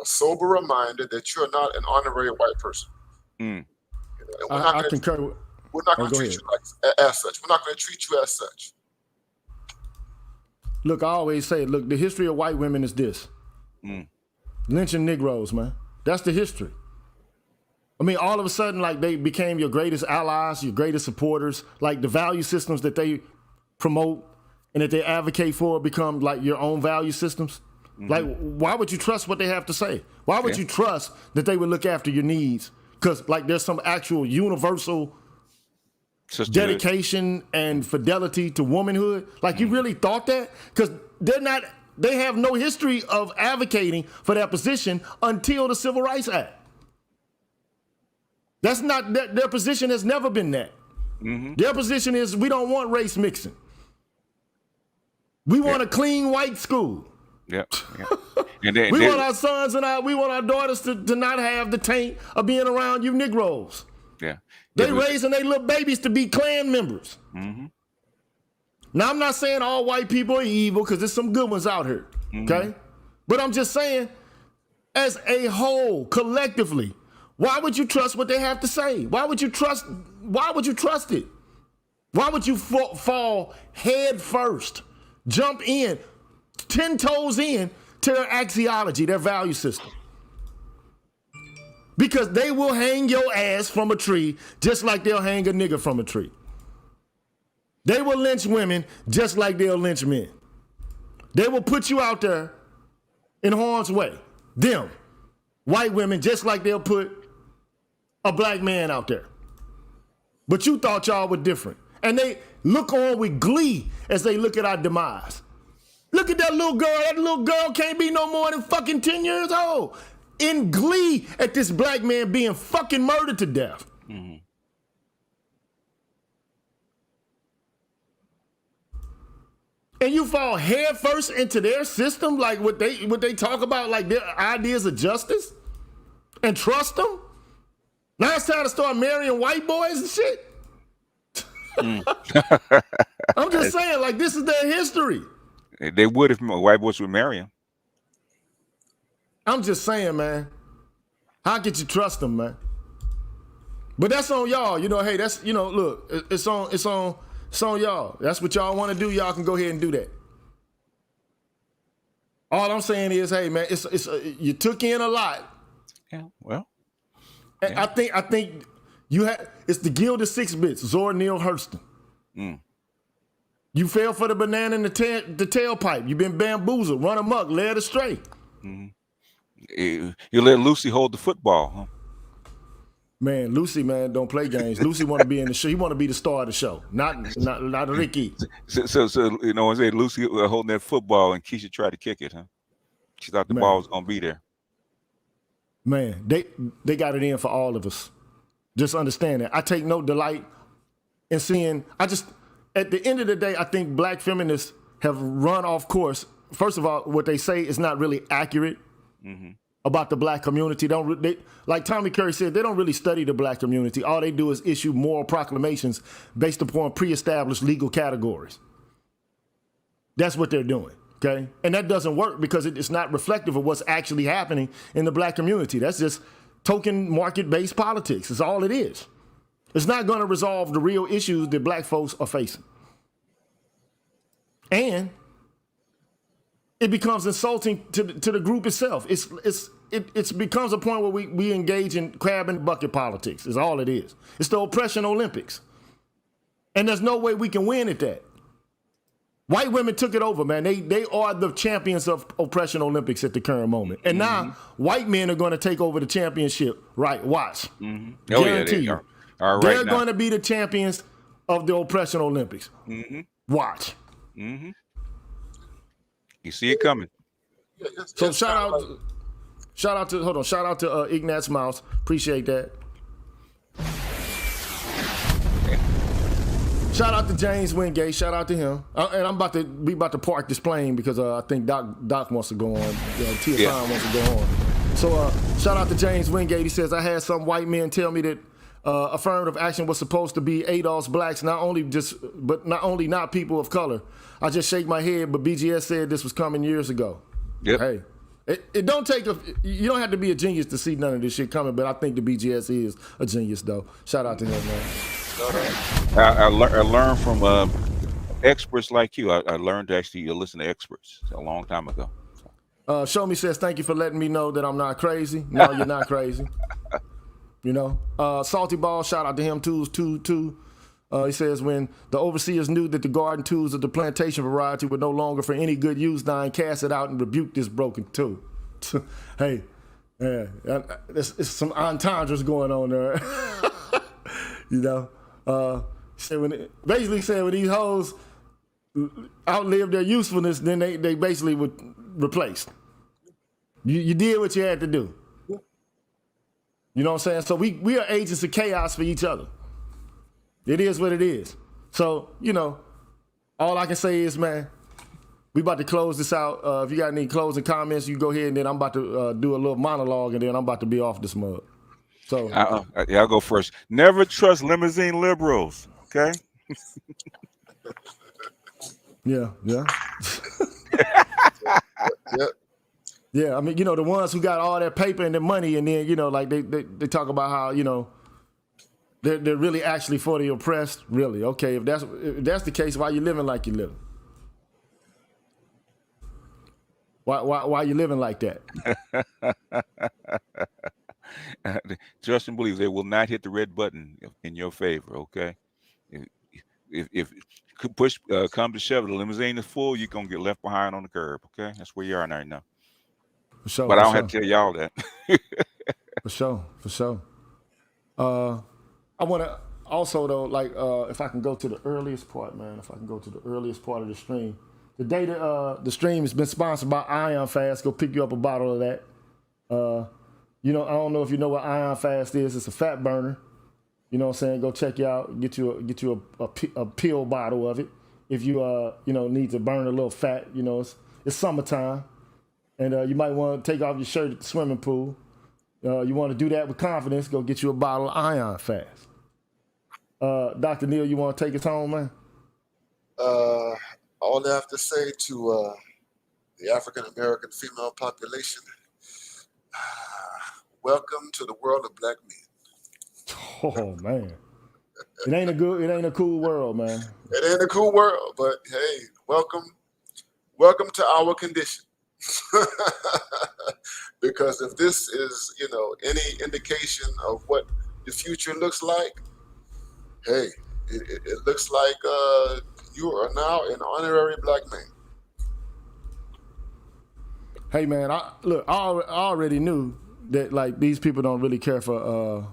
sober reminder that you're not an honorary white person. I concur. We're not going to treat you as such. We're not going to treat you as such. Look, I always say, the history of white women is this. Lynching Negroes, man. That's the history. I mean, all of a sudden, like, they became your greatest allies, your greatest supporters. Like, the value systems that they promote and that they advocate for become, like, your own value systems. Like, why would you trust what they have to say? Why would you trust that they would look after your needs? Because, like, there's some actual universal dedication and fidelity to womanhood. Like, you really thought that? Because they have no history of advocating for that position until the Civil Rights Act. That's not, their position has never been that. Their position is, we don't want race mixing. We want a clean white school. Yeah. We want our sons and we want our daughters to not have the taint of being around you Negroes. Yeah. They raising their little babies to be Klan members. Now, I'm not saying all white people are evil, because there's some good ones out here, okay? But I'm just saying, as a whole, collectively, why would you trust what they have to say? Why would you trust it? Why would you fall head first, jump in, 10 toes in to their axiology, their value system? Because they will hang your ass from a tree just like they'll hang a nigga from a tree. They will lynch women just like they'll lynch men. They will put you out there in harm's way. Them, white women, just like they'll put a black man out there. But you thought y'all were different. And they look on with glee as they look at our demise. Look at that little girl. That little girl can't be no more than fucking 10 years old. In glee at this black man being fucking murdered to death. And you fall head first into their system, like what they talk about, like their ideas of justice, and trust them. Now it's time to start marrying white boys and shit. I'm just saying, like, this is their history. They would if white boys would marry him. I'm just saying, man. How could you trust them, man? But that's on y'all. Hey, that's, look, it's on y'all. That's what y'all want to do. Y'all can go ahead and do that. All I'm saying is, hey, man, it's you took in a lot. Yeah, well. Yeah. I think It's the Gilded Six Bits, Zora Neale Hurston. You fell for the banana in the tailpipe. You've been bamboozled, run amok, led astray. You let Lucy hold the football, huh? Man, Lucy, man, don't play games. Lucy want to be in the show. He want to be the star of the show, not Ricky. So you know, I say Lucy holding that football, and Keisha tried to kick it, huh? She thought the ball was gonna be there. Man, they got it in for all of us. Just understand that. I take no delight in seeing. At the end of the day, I think black feminists have run off course. First of all, what they say is not really accurate about the black community. Like Tommy Curry said, they don't really study the black community. All they do is issue moral proclamations based upon pre-established legal categories. That's what they're doing, okay? And that doesn't work because it's not reflective of what's actually happening in the black community. That's just token market-based politics. It's all it is. It's not going to resolve the real issues that black folks are facing. And it becomes insulting to the group itself. It becomes a point where we engage in crab and bucket politics, is all it is. It's the oppression Olympics. And there's no way we can win at that. White women took it over, man. They are the champions of oppression Olympics at the current moment. And now white men are going to take over the championship. Right, watch. Guarantee you. They're going to be the champions of the oppression Olympics. Watch. You see it coming. So shout out to Ignat's Mouse. Appreciate that. Shout out to James Wingate. Shout out to him. And we about to park this plane because I think Doc wants to go on. Tia wants to go on. So shout out to James Wingate. He says, I had some white men tell me that affirmative action was supposed to be ADOS blacks, not only not people of color. I just shake my head, but BGS said this was coming years ago. Yep. Hey, it don't take you don't have to be a genius to see none of this shit coming, but I think the BGS is a genius though. Shout out to him, man. I learned from experts like you. I learned to actually listen to experts a long time ago. Show Me says, thank you for letting me know that I'm not crazy. No, you're not crazy. You know, Salty Ball, shout out to him too. He says, when the overseers knew that the garden tools of the plantation variety were no longer for any good use, Nine cast it out and rebuked this broken tool. Hey, yeah, it's some entendres going on there. You know, basically said when these hoes outlive their usefulness, then they basically would replace. You did what you had to do. You know what I'm saying? So we are agents of chaos for each other. It is what it is. So, you know, all I can say is, man, we about to close this out. If you got any closing comments, you go ahead, and then I'm about to do a little monologue, and then I'm about to be off this mug. So I'll go first. Never trust limousine liberals, okay? Yeah. Yep. Yeah, I mean, you know, the ones who got all that paper and the money, and then, you know, like they talk about how, you know, they're really actually for the oppressed. Really, okay, if that's the case, why you living like you living? Why you living like that? Trust and believe they will not hit the red button in your favor, okay? If push come to shove, the limousine is full, you're gonna get left behind on the curb, okay? That's where you are right now. For sure, but I don't have to tell y'all that. For sure. I want to also, though, like, if I can go to the earliest part, man, of the stream. The day the stream has been sponsored by Ion Fast, go pick you up a bottle of that. You know, I don't know if you know what Ion Fast is. It's a fat burner. You know what I'm saying? Go check you out. Get you a pill bottle of it. If you need to burn a little fat, you know, it's summertime. And you might want to take off your shirt at the swimming pool. You want to do that with confidence, go get you a bottle of Ion Fast. Dr. Neal, you want to take us home, man? All I have to say to the African-American female population, welcome to the world of black men. Oh, man. It ain't a cool world, man. It ain't a cool world, but hey, welcome to our condition. Because if this is, you know, any indication of what the future looks like, hey, it looks like you are now an honorary black man. Hey man, I already knew that like these people don't really care for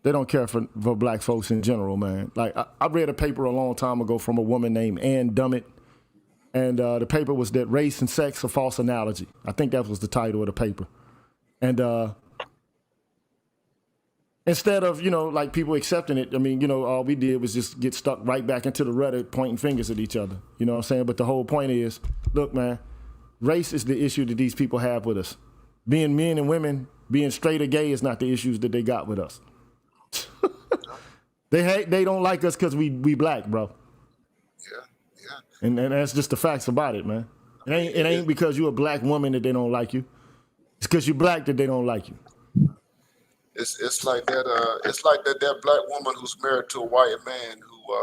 they don't care for black folks in general, man. Like I read a paper a long time ago from a woman named Ann Dummett, and the paper was that race and sex a false analogy. I think that was the title of the paper. And instead of, like people accepting it, I mean, all we did was just get stuck right back into the rut of pointing fingers at each other. You know what I'm saying? But the whole point is, look, man, race is the issue that these people have with us. Being men and women, being straight or gay is not the issues that they got with us. They don't like us because we black, bro. Yeah. And that's just the facts about it, man. It ain't because you're a black woman that they don't like you. It's because you're black that they don't like you. It's like that. It's like that black woman who's married to a white man who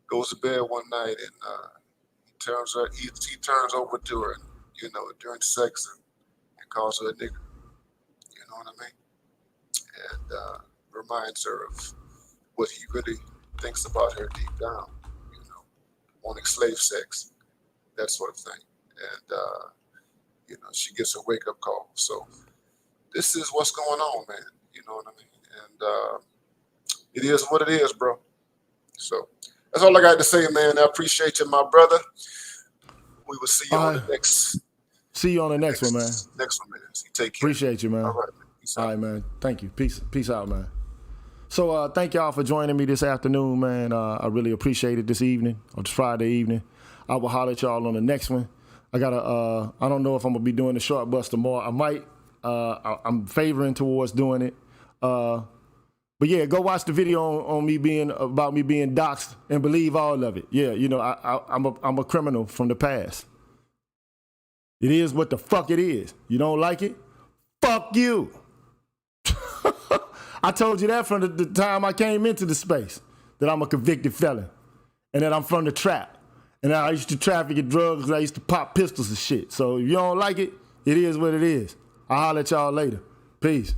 goes to bed one night and he turns over to her, and, during sex and calls her a nigger. You know what I mean? And reminds her of what he really thinks about her deep down. Wanting slave sex, that sort of thing. And she gets a wake up call. So this is what's going on, man. You know what I mean? And it is what it is, bro. So that's all I got to say, man. I appreciate you, my brother. We will see you on the next. See you on the next one, man. Next one, man. Take care. Appreciate you, man. All right, man. Peace out. All right, man. Thank you. Peace out, man. So thank y'all for joining me this afternoon, man. I really appreciate it this evening, or this Friday evening. I will holler at y'all on the next one. I don't know if I'm gonna be doing the short bus tomorrow. I might. I'm favoring towards doing it. But yeah, go watch the video on me being doxxed and believe all of it. Yeah, I'm a criminal from the past. It is what the fuck it is. You don't like it? Fuck you. I told you that from the time I came into the space, that I'm a convicted felon and that I'm from the trap. And that I used to traffic in drugs and I used to pop pistols and shit. So if you don't like it, it is what it is. I'll holler at y'all later. Peace.